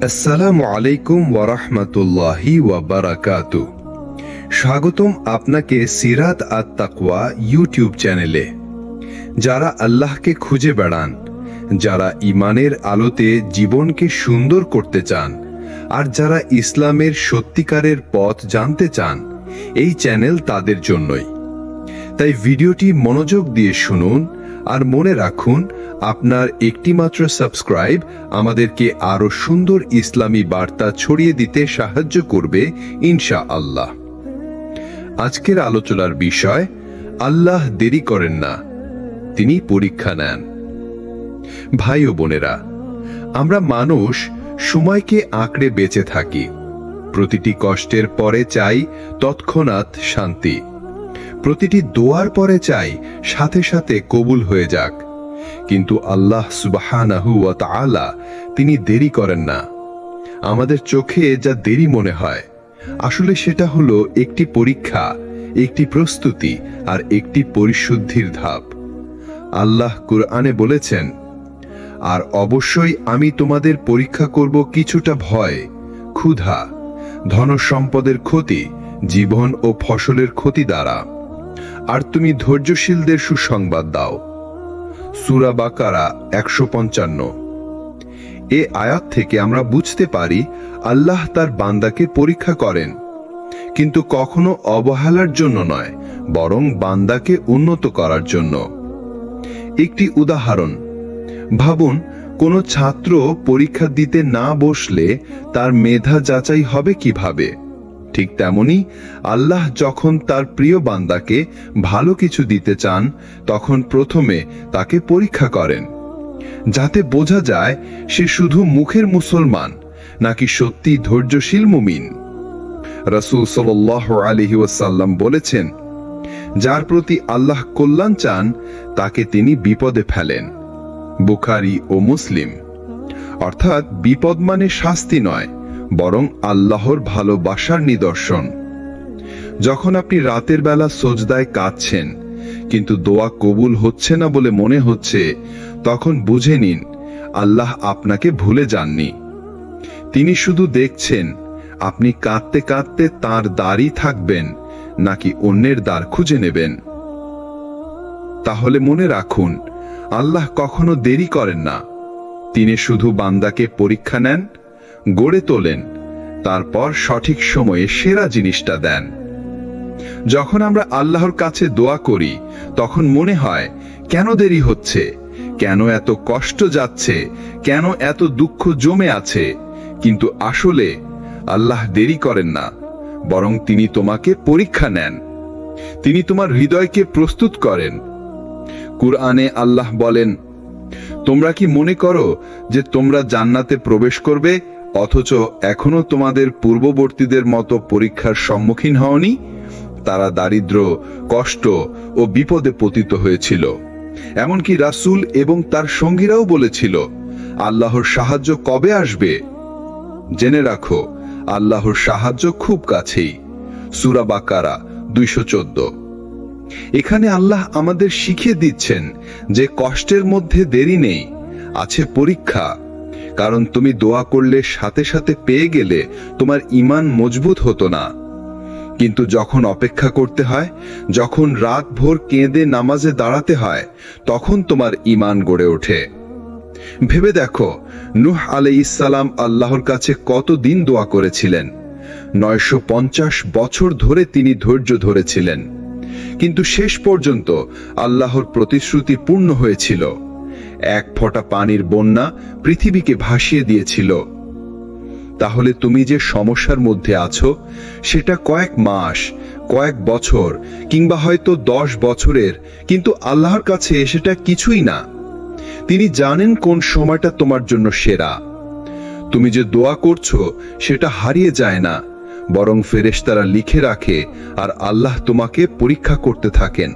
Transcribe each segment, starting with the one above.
আসসালামু আলাইকুম ওয়া রাহমাতুল্লাহি ওয়া বারাকাতুহু। স্বাগতম আপনাকে সিরাত আত তাকওয়া ইউটিউব চ্যানেলে। যারা আল্লাহকে খুঁজে বেড়ান, যারা ঈমানের আলোতে জীবনকে সুন্দর করতে চান, আর যারা ইসলামের সত্যিকারের পথ জানতে চান, এই চ্যানেল তাদের জন্যই। তাই ভিডিওটি মনোযোগ দিয়ে শুনুন, আর মনে রাখুন, আপনার একটিমাত্র সাবস্ক্রাইব আমাদেরকে আরো সুন্দর ইসলামী বার্তা ছড়িয়ে দিতে সাহায্য করবে ইনশাআল্লাহ। আজকের আলোচনার বিষয়, আল্লাহ দেরি করেন না, তিনি পরীক্ষা নেন। ভাই ও বোনেরা, আমরা মানুষ সময়কে আঁকড়ে বেঁচে থাকি। প্রতিটি কষ্টের পরে চাই তৎক্ষণাৎ শান্তি, প্রতিটি দোয়ার পরে চাই সাথে সাথে কবুল হয়ে যাক। কিন্তু আল্লাহ সুবহানাহু ওয়া তাআলা তিনি দেরি করেন না। আমাদের চোখে যা দেরি মনে হয়, আসলে সেটা হলো একটি পরীক্ষা, একটি প্রস্তুতি, আর একটি পরিশুদ্ধির ধাপ। আল্লাহ কুরআনে বলেছেন, আর অবশ্যই আমি তোমাদের পরীক্ষা করব কিছুটা ভয়, ক্ষুধা, ধনসম্পদের ক্ষতি, জীবন ও ফসলের ক্ষতি দ্বারা, আর তুমি ধৈর্যশীলদের সুসংবাদ দাও। সূরা বাকারা 155। এ আয়াত থেকে আমরা বুঝতে পারি আল্লাহ তার বান্দাকে পরীক্ষা করেন, কিন্তু কখনো অবহেলার জন্য নয়, বরং বান্দাকে উন্নত করার জন্য। একটি উদাহরণ ভাবুন, কোনো ছাত্র পরীক্ষা দিতে না বসলে তার মেধা যাচাই হবে কিভাবে? ঠিক তেমনি আল্লাহ যখন তার প্রিয় বান্দাকে ভালো কিছু দিতে চান, তখন প্রথমে তাকে পরীক্ষা করেন, যাতে বোঝা যায় সে শুধু মুখের মুসলমান নাকি সত্যি ধৈর্যশীল মুমিন। রাসূল সাল্লাল্লাহু আলাইহি ওয়াসাল্লাম বলেছেন, যার প্রতি আল্লাহ কল্যাণ চান তাকে তিনি বিপদে ফেলেন। বুখারী ও মুসলিম। অর্থাৎ বিপদ মানে শাস্তি নয়, বরং আল্লাহর ভালোবাসার নিদর্শন। যখন আপনি রাতের বেলা সজদায় কাঁদছেন, কিন্তু দোয়া কবুল হচ্ছে না বলে মনে হচ্ছে, তখন বুঝে নিন আল্লাহ আপনাকে ভুলে যাননি। তিনি শুধু দেখছেন আপনি কাঁদতে কাঁদতে তাঁর দ্বারই থাকবেন নাকি অন্যের দ্বার খুঁজে নেবেন। তাহলে মনে রাখুন, আল্লাহ কখনো দেরি করেন না। তিনি শুধু বান্দাকে পরীক্ষা নেন, গড়ে তোলেন, তারপর সঠিক সময়ে সেরা জিনিসটা দেন। যখন আমরা আল্লাহর কাছে দোয়া করি, তখন মনে হয় কেন দেরি হচ্ছে, কেন এত কষ্ট যাচ্ছে, কেন এত দুঃখ জমে আছে। কিন্তু আসলে আল্লাহ দেরি করেন না, বরং তিনি তোমাকে পরীক্ষা নেন। তিনি তোমার হৃদয়কে প্রস্তুত করেন। কুরআনে আল্লাহ বলেন, তোমরা কি মনে করো যে তোমরা জান্নাতে প্রবেশ করবে, অথচ এখনো তোমাদের পূর্ববর্তীদের মতো পরীক্ষার সম্মুখীন হওনি? তারা দারিদ্র, কষ্ট ও বিপদে পতিত হয়েছিল। এমনকি রাসূল এবং তার সঙ্গীরাও বলেছিল, আল্লাহর সাহায্য কবে আসবে? জেনে রাখো, আল্লাহর সাহায্য খুব কাছেই। সূরা বাকারা 214। এখানে আল্লাহ আমাদের শিখিয়ে দিচ্ছেন যে কষ্টের মধ্যে দেরি নেই, আছে পরীক্ষা। কারণ তুমি দোয়া করলে সাথে সাথে পেয়ে গেলে তোমার ঈমান মজবুত হতো না। কিন্তু যখন অপেক্ষা করতে হয়, যখন রাত ভোর কেঁদে নামাজে দাঁড়াতে হয়, তখন তোমার ঈমান গড়ে ওঠে। ভেবে দেখো, নূহ আলাইহিস সালাম আল্লাহর কাছে কতদিন দোয়া করেছিলেন। 950 বছর ধরে তিনি ধৈর্য ধরেছিলেন, কিন্তু শেষ পর্যন্ত আল্লাহর প্রতিশ্রুতি পূর্ণ হয়েছিল। এক ফোঁটা পানির বন্যা পৃথিবীকে ভাসিয়ে দিয়েছিল। তাহলে তুমি যে সমস্যার মধ্যে আছো, সেটা কয়েক মাস, কয়েক বছর, কিংবা হয়তো 10 বছরের, কিন্তু আল্লাহর কাছে সেটা কিছুই না। তিনি জানেন কোন সময়টা তোমার জন্য সেরা। তুমি যে দোয়া করছো সেটা হারিয়ে যায় না, বরং ফেরেশতারা লিখে রাখে, আর আল্লাহ তোমাকে পরীক্ষা করতে থাকেন।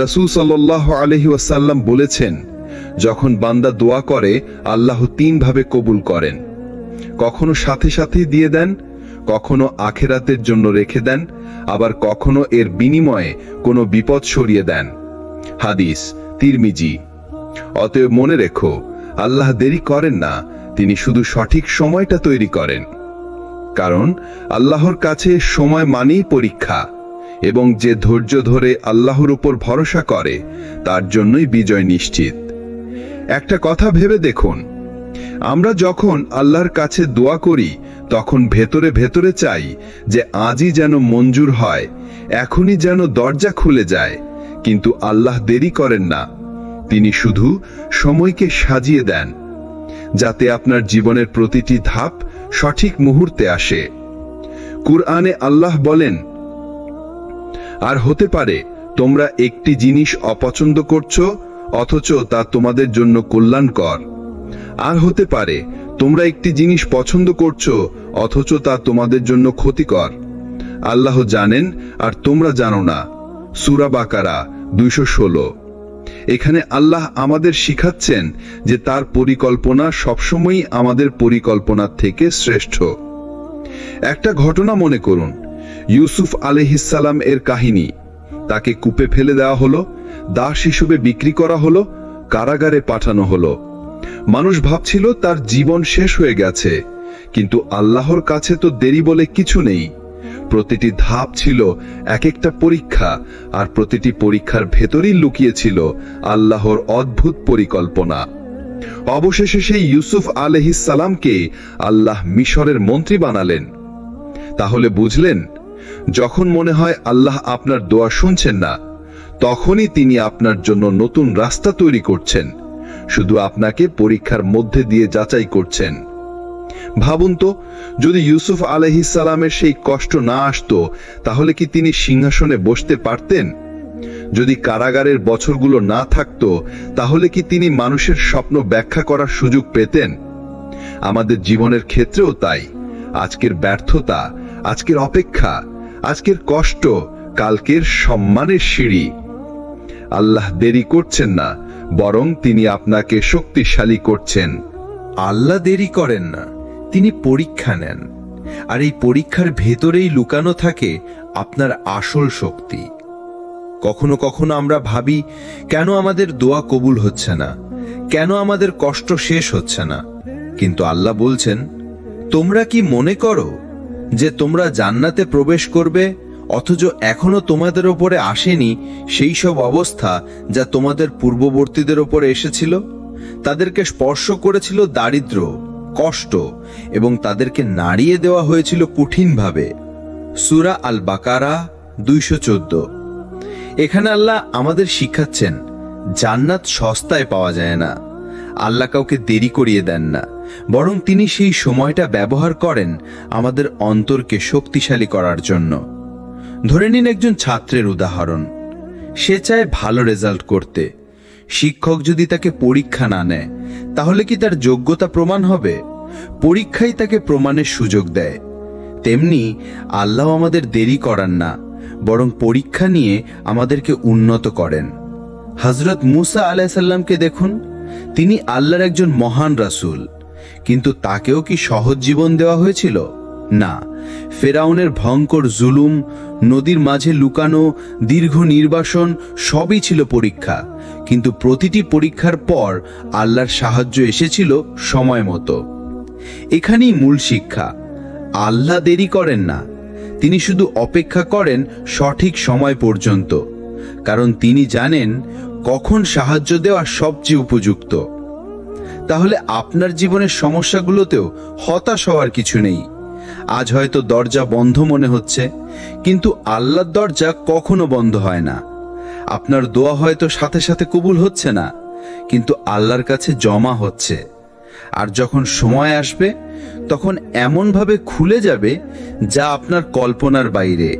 রাসূল সাল্লাল্লাহু আলাইহি ওয়াসাল্লাম বলেছেন, যখন বান্দা দোয়া করে, আল্লাহ 3 ভাবে কবুল করেন। কখনো সাথে সাথেই দিয়ে দেন, কখনো আখিরাতের জন্য রেখে দেন, আবার কখনো এর বিনিময়ে কোনো বিপদ সরিয়ে দেন। হাদিস তিরমিজি। অতএব মনে রেখো, আল্লাহ দেরি করেন না, তিনি শুধু সঠিক সময়টা তৈরি করেন। কারণ আল্লাহর কাছে সময় মানেই পরীক্ষা, এবং যে ধৈর্য ধরে আল্লাহর উপর ভরসা করে তার জন্যই বিজয় নিশ্চিত। একটা কথা ভেবে দেখুন, আমরা যখন আল্লাহর কাছে দোয়া করি তখন ভেতরে ভেতরে চাই যে আজই যেন মঞ্জুর হয়, এখনই যেন দরজা খুলে যায়। কিন্তু আল্লাহ দেরি করেন না, তিনি শুধু সময়কে সাজিয়ে দেন যাতে আপনার জীবনের প্রতিটি ধাপ সঠিক মুহূর্তে আসে। কুরআনে আল্লাহ বলেন, আর হতে পারে তোমরা একটি জিনিস অপছন্দ করছো অথচ তা তোমাদের জন্য কল্যাণকর। আর হতে পারে তোমরা একটি জিনিস পছন্দ করছো অথচ তা তোমাদের জন্য ক্ষতিকর। আল্লাহ জানেন আর তোমরা জানো না। সূরা বাকারা 216। এখানে আল্লাহ আমাদের শিখাচ্ছেন যে তার পরিকল্পনা সবসময়ই আমাদের পরিকল্পনার থেকে শ্রেষ্ঠ। একটা ঘটনা মনে করুন, ইউসুফ আলাইহিসসালাম এর কাহিনী। তাকে কূপে ফেলে দেওয়া হলো, দাস হিসেবে বিক্রি করা হলো, কারাগারে পাঠানো হলো। মানুষ ভাবছিল তার জীবন শেষ হয়ে গেছে, কিন্তু আল্লাহর কাছে তো দেরি বলে কিছু নেই। প্রতিটি ধাপ ছিল এক একটা পরীক্ষা, আর প্রতিটি পরীক্ষার ভেতরেই লুকিয়ে ছিল আল্লাহর অদ্ভুত পরিকল্পনা। অবশেষে সেই ইউসুফ আলাইহিসসালামকে আল্লাহ মিশরের মন্ত্রী বানালেন। তাহলে বুঝলেন, যখন মনে হয় আল্লাহ আপনার দোয়া শুনছেন না, তখনই তিনি আপনার জন্য নতুন রাস্তা তৈরি করছেন, শুধু আপনাকে পরীক্ষার মধ্যে দিয়ে যাচাই করছেন। ভাবুন তো, যদি ইউসুফ আলাইহিসসালামের সেই কষ্ট না আসতো, তাহলে কি তিনি সিংহাসনে বসতে পারতেন? যদি কারাগারের বছরগুলো না থাকতো, তাহলে কি তিনি মানুষের স্বপ্ন ব্যাখ্যা করার সুযোগ পেতেন? আমাদের জীবনের ক্ষেত্রেও তাই। আজকের ব্যর্থতা, আজকের অপেক্ষা, আজকের কষ্ট কালকের সম্মানের সিঁড়ি। আল্লাহ দেরি করছেন না, বরং তিনি আপনাকে শক্তিশালী করছেন। আল্লাহ দেরি করেন না, তিনি পরীক্ষা নেন। আর এই পরীক্ষার ভেতরেই লুকানো থাকে আপনার আসল শক্তি। কখনো কখনো আমরা ভাবি, কেন আমাদের দোয়া কবুল হচ্ছে না, কেন আমাদের কষ্ট শেষ হচ্ছে না। কিন্তু আল্লাহ বলছেন, তোমরা কি মনে করো যে তোমরা জান্নাতে প্রবেশ করবে, অথচ এখনো তোমাদের ওপরে আসেনি সেই সব অবস্থা যা তোমাদের পূর্ববর্তীদের ওপরে এসেছিল? তাদেরকে স্পর্শ করেছিল দারিদ্র, কষ্ট, এবং তাদেরকে নাড়িয়ে দেওয়া হয়েছিল কঠিনভাবে। সূরা আল বাকারা 214। এখানে আল্লাহ আমাদের শিখাচ্ছেন, জান্নাত সস্তায় পাওয়া যায় না। আল্লাহ কাউকে দেরি করিয়ে দেন না, বরং তিনি সেই সময়টা ব্যবহার করেন আমাদের অন্তরকে শক্তিশালী করার জন্য। ধরে নিন একজন ছাত্রের উদাহরণ। সে চায় ভালো রেজাল্ট করতে। শিক্ষক যদি তাকে পরীক্ষা না নেয়, তাহলে কি তার যোগ্যতা প্রমাণ হবে? পরীক্ষাই তাকে প্রমাণের সুযোগ দেয়। তেমনি আল্লাহ আমাদের দেরি করান না, বরং পরীক্ষা নিয়ে আমাদেরকে উন্নত করেন। হযরত মুসা আলাইহিস সালামকে দেখুন, তিনি আল্লাহর একজন মহান রাসূল, কিন্তু তাকেও কি সহজ জীবন দেওয়া হয়েছিল? না। ফেরাউনের ভয়ঙ্কর জুলুম, নদীর মাঝে লুকানো, দীর্ঘ নির্বাসন সবই ছিল পরীক্ষা। কিন্তু প্রতিটি পরীক্ষার পর আল্লাহর সাহায্য এসেছিল সময় মতো। এখানেই মূল শিক্ষা, আল্লাহ দেরি করেন না, তিনি শুধু অপেক্ষা করেন সঠিক সময় পর্যন্ত। কারণ তিনি জানেন কখন সাহায্য দেওয়া সবচেয়ে উপযুক্ত। তাহলে আপনার জীবনের সমস্যাগুলোতেও হতাশ হওয়ার কিছু নেই। আজ হয়তো দরজা বন্ধ মনে হচ্ছে, কিন্তু আল্লাহর দরজা কখনো বন্ধ হয় না। আপনার দোয়া হয়তো সাথে সাথে কবুল হচ্ছে না, কিন্তু আল্লাহর কাছে জমা হচ্ছে। আর যখন সময় আসবে, তখন এমনভাবে খুলে যাবে যা আপনার কল্পনার বাইরে।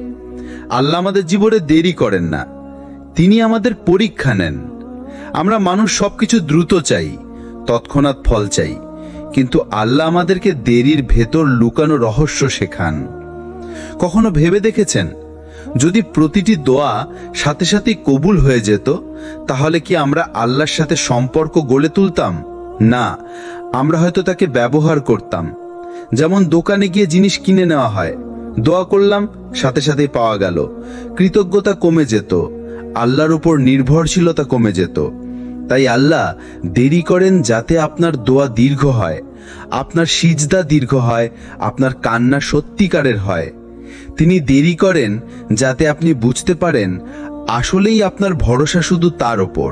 আল্লাহ আমাদের জীবনে দেরি করেন না, তিনি আমাদের পরীক্ষা নেন। আমরা মানুষ সবকিছু দ্রুত চাই, তৎক্ষণাৎ ফল চাই, কিন্তু আল্লাহ আমাদেরকে দেরির ভেতর লুকানো রহস্য শেখান। কখনো ভেবে দেখেছেন, যদি প্রতিটি দোয়া সাথে সাথে কবুল হয়ে যেত, তাহলে কি আমরা আল্লাহর সাথে সম্পর্ক গড়ে তুলতাম? না, আমরা হয়তো তাকে ব্যবহার করতাম। যেমন দোকানে গিয়ে জিনিস কিনে নেওয়া হয়, দোয়া করলাম, সাথে সাথেই পাওয়া গেল। কৃতজ্ঞতা কমে যেত, আল্লাহর উপর নির্ভরশীলতা কমে যেত। তাই আল্লাহ দেরি করেন যাতে আপনার দোয়া দীর্ঘ হয়, আপনার সিজদা দীর্ঘ হয়, আপনার কান্না সত্যিকারের হয়। তিনি দেরি করেন যাতে আপনি বুঝতে পারেন আসলেই আপনার ভরসা শুধু তার ওপর।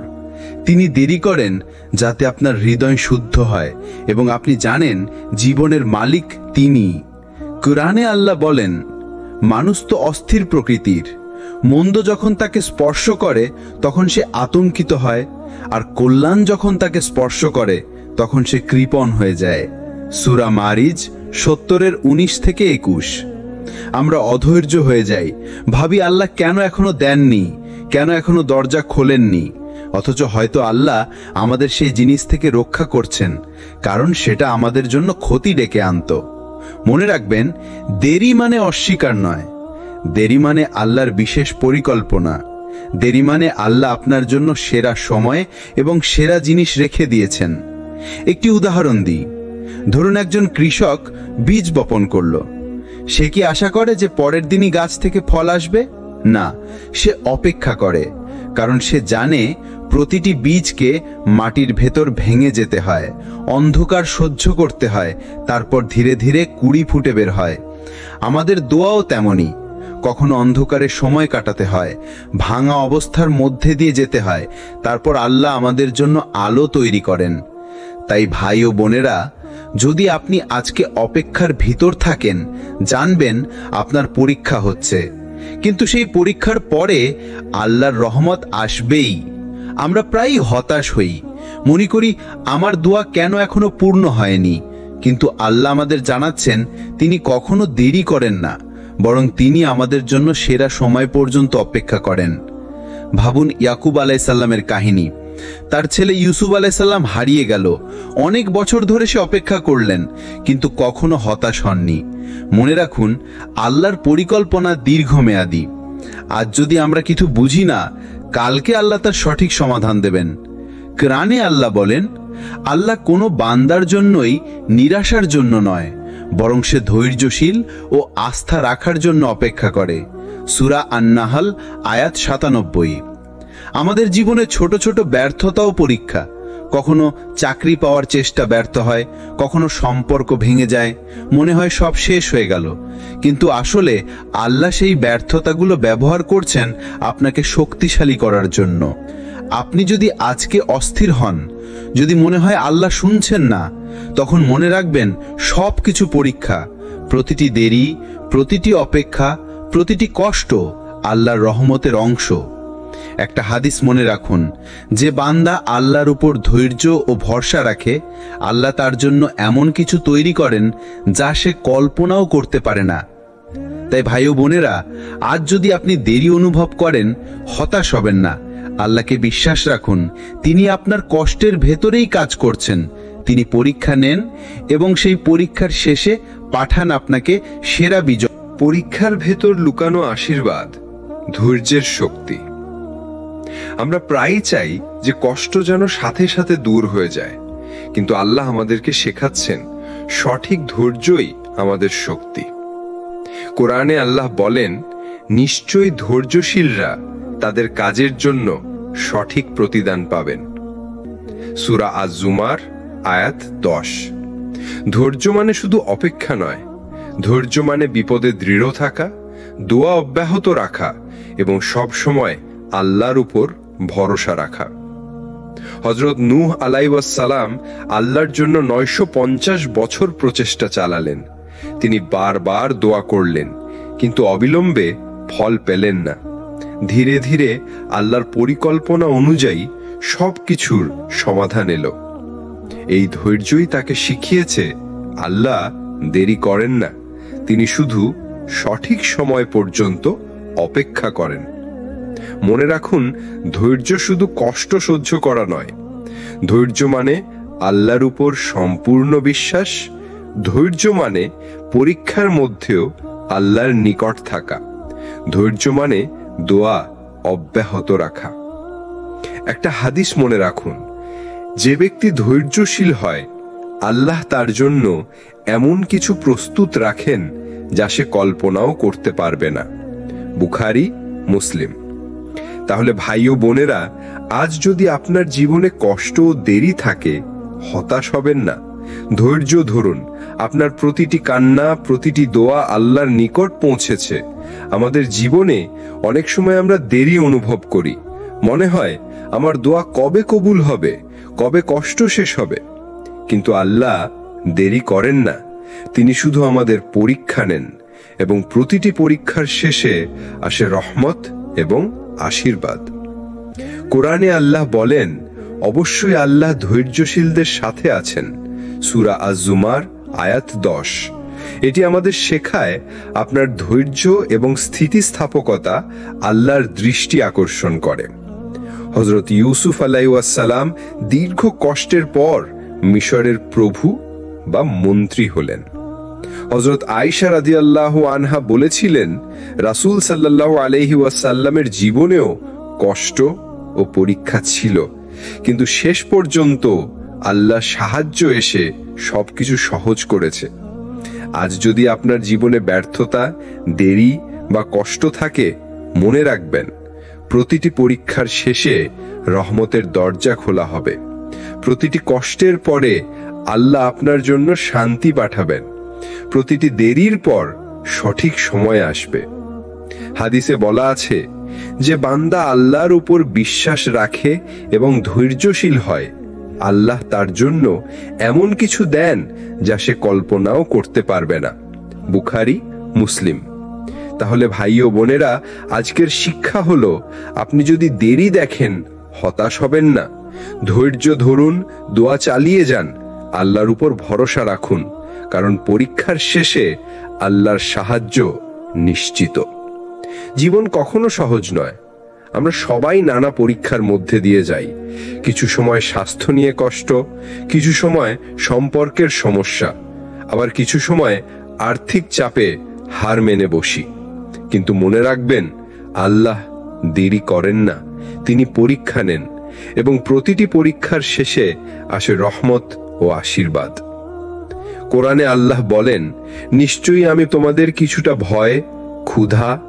তিনি দেরি করেন যাতে আপনার হৃদয় শুদ্ধ হয় এবং আপনি জানেন জীবনের মালিক তিনি। কুরআনে আল্লাহ বলেন, মানুষ তো অস্থির প্রকৃতির, মন্দ যখন তাকে স্পর্শ করে তখন সে আতঙ্কিত হয়, আর কল্যাণ যখন তাকে স্পর্শ করে তখন সে কৃপণ হয়ে যায়। সূরা মারিজ 70-19-21। আমরা অধৈর্য হয়ে যাই, ভাবি আল্লাহ কেন এখনো দেননি, কেন এখনো দরজা খোলেননি, অথচ হয়তো আল্লাহ আমাদের সেই জিনিস থেকে রক্ষা করছেন, কারণ সেটা আমাদের জন্য ক্ষতি ডেকে আনত। মনে রাখবেন, দেরি মানে অস্বীকার নয়, দেরি মানে আল্লাহর বিশেষ পরিকল্পনা। দেরি মানে আল্লাহ আপনার জন্য সেরা সময় এবং সেরা জিনিস রেখে দিয়েছেন। একটি উদাহরণ দিই। ধরুন একজন কৃষক বীজ বপন করলো। সে কি আশা করে যে পরের দিনই গাছ থেকে ফল আসবে? না, সে অপেক্ষা করে, কারণ সে জানে প্রতিটি বীজকে মাটির ভেতর ভেঙে যেতে হয়, অন্ধকার সহ্য করতে হয়, তারপর ধীরে ধীরে কুঁড়ি ফুটে বের হয়। আমাদের দোয়াও তেমনই, কখনো অন্ধকারে সময় কাটাতে হয়, ভাঙা অবস্থার মধ্যে দিয়ে যেতে হয়, তারপর আল্লাহ আমাদের জন্য আলো তৈরি করেন। তাই ভাই ও বোনেরা, যদি আপনি আজকে অপেক্ষার ভিতর থাকেন, জানবেন আপনার পরীক্ষা হচ্ছে, কিন্তু সেই পরীক্ষার পরে আল্লাহর রহমত আসবেই। আমরা প্রায়ই হতাশ হই, মনে করি আমার দোয়া কেন এখনো পূর্ণ হয়নি, কিন্তু আল্লাহ আমাদের জানাচ্ছেন তিনি কখনো দেরি করেন না, বরং তিনি আমাদের জন্য সেরা সময় পর্যন্ত অপেক্ষা করেন। ভাবুন ইয়াকুব আলাইসাল্লামের কাহিনী। তার ছেলে ইউসুফ আলাইসাল্লাম হারিয়ে গেল, অনেক বছর ধরে সে অপেক্ষা করলেন, কিন্তু কখনো হতাশ হননি। মনে রাখুন, আল্লাহর পরিকল্পনা দীর্ঘমেয়াদী। আজ যদি আমরা কিছু বুঝি না, কালকে আল্লাহ তার সঠিক সমাধান দেবেন। কোরআনে আল্লাহ বলেন, আল্লাহ কোনো বান্দার জন্যই নিরাশার জন্য নয়, বরং সে ধৈর্যশীল ও আস্থা রাখার জন্য অপেক্ষা করে। সূরা আন-নাহল আয়াত 97। আমাদের জীবনে ছোট ছোট ব্যর্থতাও পরীক্ষা। কখনো চাকরি পাওয়ার চেষ্টা ব্যর্থ হয়, কখনো সম্পর্ক ভেঙে যায়, মনে হয় সব শেষ হয়ে গেল, কিন্তু আসলে আল্লাহ সেই ব্যর্থতাগুলো ব্যবহার করছেন আপনাকে শক্তিশালী করার জন্য। আপনি যদি আজকে অস্থির হন, যদি মনে হয় আল্লাহ শুনছেন না, তখন মনে রাখবেন সব কিছু পরীক্ষা। প্রতিটি দেরি, প্রতিটি অপেক্ষা, প্রতিটি কষ্ট আল্লাহর রহমতের অংশ। একটা হাদিস মনে রাখুন, যে বান্দা আল্লাহর উপর ধৈর্য ও ভরসা রাখে, আল্লাহ তার জন্য এমন কিছু তৈরি করেন যা সে কল্পনাও করতে পারে না। তাই ভাই ও বোনেরা, আজ যদি আপনি দেরি অনুভব করেন, হতাশ হবেন না। আল্লাহকে বিশ্বাস রাখুন, তিনি আপনার কষ্টের ভেতরেই কাজ করছেন। তিনি পরীক্ষা নেন এবং সেই পরীক্ষার শেষে পাঠান আপনাকে সেরা বিজয়। পরীক্ষার ভেতর লুকানো আশীর্বাদ, ধৈর্যের শক্তি। আমরা প্রায়ই চাই যে কষ্ট যেন সাথে সাথে দূর হয়ে যায়, কিন্তু আল্লাহ আমাদেরকে শেখাচ্ছেন সঠিক ধৈর্যই আমাদের শক্তি। কোরআনে আল্লাহ বলেন, নিশ্চয়ই ধৈর্যশীলরা তাদের কাজের জন্য সঠিক প্রতিদান পাবেন। সূরা আজ-জুমার আয়াত 10। ধৈর্য মানে শুধু অপেক্ষা নয়, ধৈর্য মানে বিপদে দৃঢ় থাকা, দোয়া অব্যাহত রাখা এবং সব সময় আল্লাহর উপর ভরসা রাখা। হযরত নূহ আলাইহিস সালাম আল্লাহর জন্য 950 বছর প্রচেষ্টা চালালেন। তিনি বারবার দোয়া করলেন, কিন্তু অবিলম্বে ফল পেলেন না। ধীরে ধীরে আল্লাহর পরিকল্পনা অনুযায়ী সবকিছুর সমাধান এলো। এই ধৈর্যই তাকে শিখিয়েছে আল্লাহ দেরি করেন না, তিনি শুধু সঠিক সময় পর্যন্ত অপেক্ষা করেন। মনে রাখুন, ধৈর্য শুধু কষ্ট সহ্য করা নয়, ধৈর্য মানে আল্লাহর উপর সম্পূর্ণ বিশ্বাস। ধৈর্য মানে পরীক্ষার মধ্যেও আল্লাহর নিকট থাকা। ধৈর্য মানে দোয়া অব্যাহত রাখা। একটা হাদিস মনে রাখুন, যে ব্যক্তি ধৈর্যশীল হয়, আল্লাহ তার জন্য এমন কিছু প্রস্তুত রাখেন যা সে কল্পনাও করতে পারবে না। বুখারী, মুসলিম। তাহলে ভাই ও বোনেরা, আজ যদি আপনার জীবনে কষ্ট ও দেরি থাকে, হতাশ হবেন না, ধৈর্য ধরুন। আপনার প্রতিটি কান্না, প্রতিটি দোয়া আল্লাহর নিকট পৌঁছেছে। আমাদের জীবনে অনেক সময় আমরা দেরি অনুভব করি, মনে হয় আমার দোয়া কবে কবুল হবে, কবে কষ্ট শেষ হবে। কিন্তু আল্লাহ দেরি করেন না, তিনি শুধু আমাদের পরীক্ষা নেন, এবং প্রতিটি পরীক্ষার শেষে আসে রহমত এবং আশীর্বাদ। কোরআনে আল্লাহ বলেন, অবশ্যই আল্লাহ ধৈর্যশীলদের সাথে আছেন। সূরা আজ-জুমার আয়াত 10। এটি আমাদের শেখায় আপনার ধৈর্য এবং স্থিতিস্থাপকতা আল্লাহর দৃষ্টি আকর্ষণ করে। হযরত ইউসুফ আলাইহিস সালাম দীর্ঘ কষ্টের পর মিশরের প্রভু বা মন্ত্রী হলেন। হযরত আয়েশা রাদিয়াল্লাহু আনহা বলেছিলেন, রাসূল সাল্লাল্লাহু আলাইহি ওয়াসাল্লামের জীবনেও কষ্ট ও পরীক্ষা ছিল, কিন্তু শেষ পর্যন্ত আল্লাহ সাহায্য এসে সবকিছু সহজ করেছে। আজ যদি আপনার জীবনে ব্যর্থতা, দেরি বা কষ্ট থাকে, মনে রাখবেন, প্রতিটি পরীক্ষার শেষে রহমতের দরজা খোলা হবে। প্রতিটি কষ্টের পরে আল্লাহ আপনার জন্য শান্তি পাঠাবেন। প্রতিটি দেরির পর সঠিক সময় আসবে। হাদিসে বলা আছে, যে বান্দা আল্লাহর উপর বিশ্বাস রাখে এবং ধৈর্যশীল হয়, আল্লাহ তার জন্য এমন কিছু দেন যা সে কল্পনাও করতে পারবে না। বুখারী, মুসলিম। তাহলে ভাই ও বোনেরা, আজকের শিক্ষা হলো, আপনি যদি দেরি দেখেন, হতাশ হবেন না। ধৈর্য ধরুন, দোয়া চালিয়ে যান, আল্লাহর উপর ভরসা রাখুন, কারণ পরীক্ষার শেষে আল্লাহর সাহায্য নিশ্চিত। জীবন কখনো সহজ নয়। আমরা সবাই নানা পরীক্ষার মধ্যে দিয়ে যাই। কিছু সময় স্বাস্থ্য নিয়ে কষ্ট, কিছু সময় সম্পর্কের সমস্যা, আবার কিছু সময় আর্থিক চাপে হার মেনে বসি। কিন্তু মনে রাখবেন, আল্লাহ দেরি করেন না, তিনি পরীক্ষা নেন, এবং প্রতিটি পরীক্ষার শেষে আসে রহমত ও আশীর্বাদ। কোরআনে আল্লাহ বলেন, নিশ্চয়ই আমি তোমাদের কিছুটা ভয়, ক্ষুধা,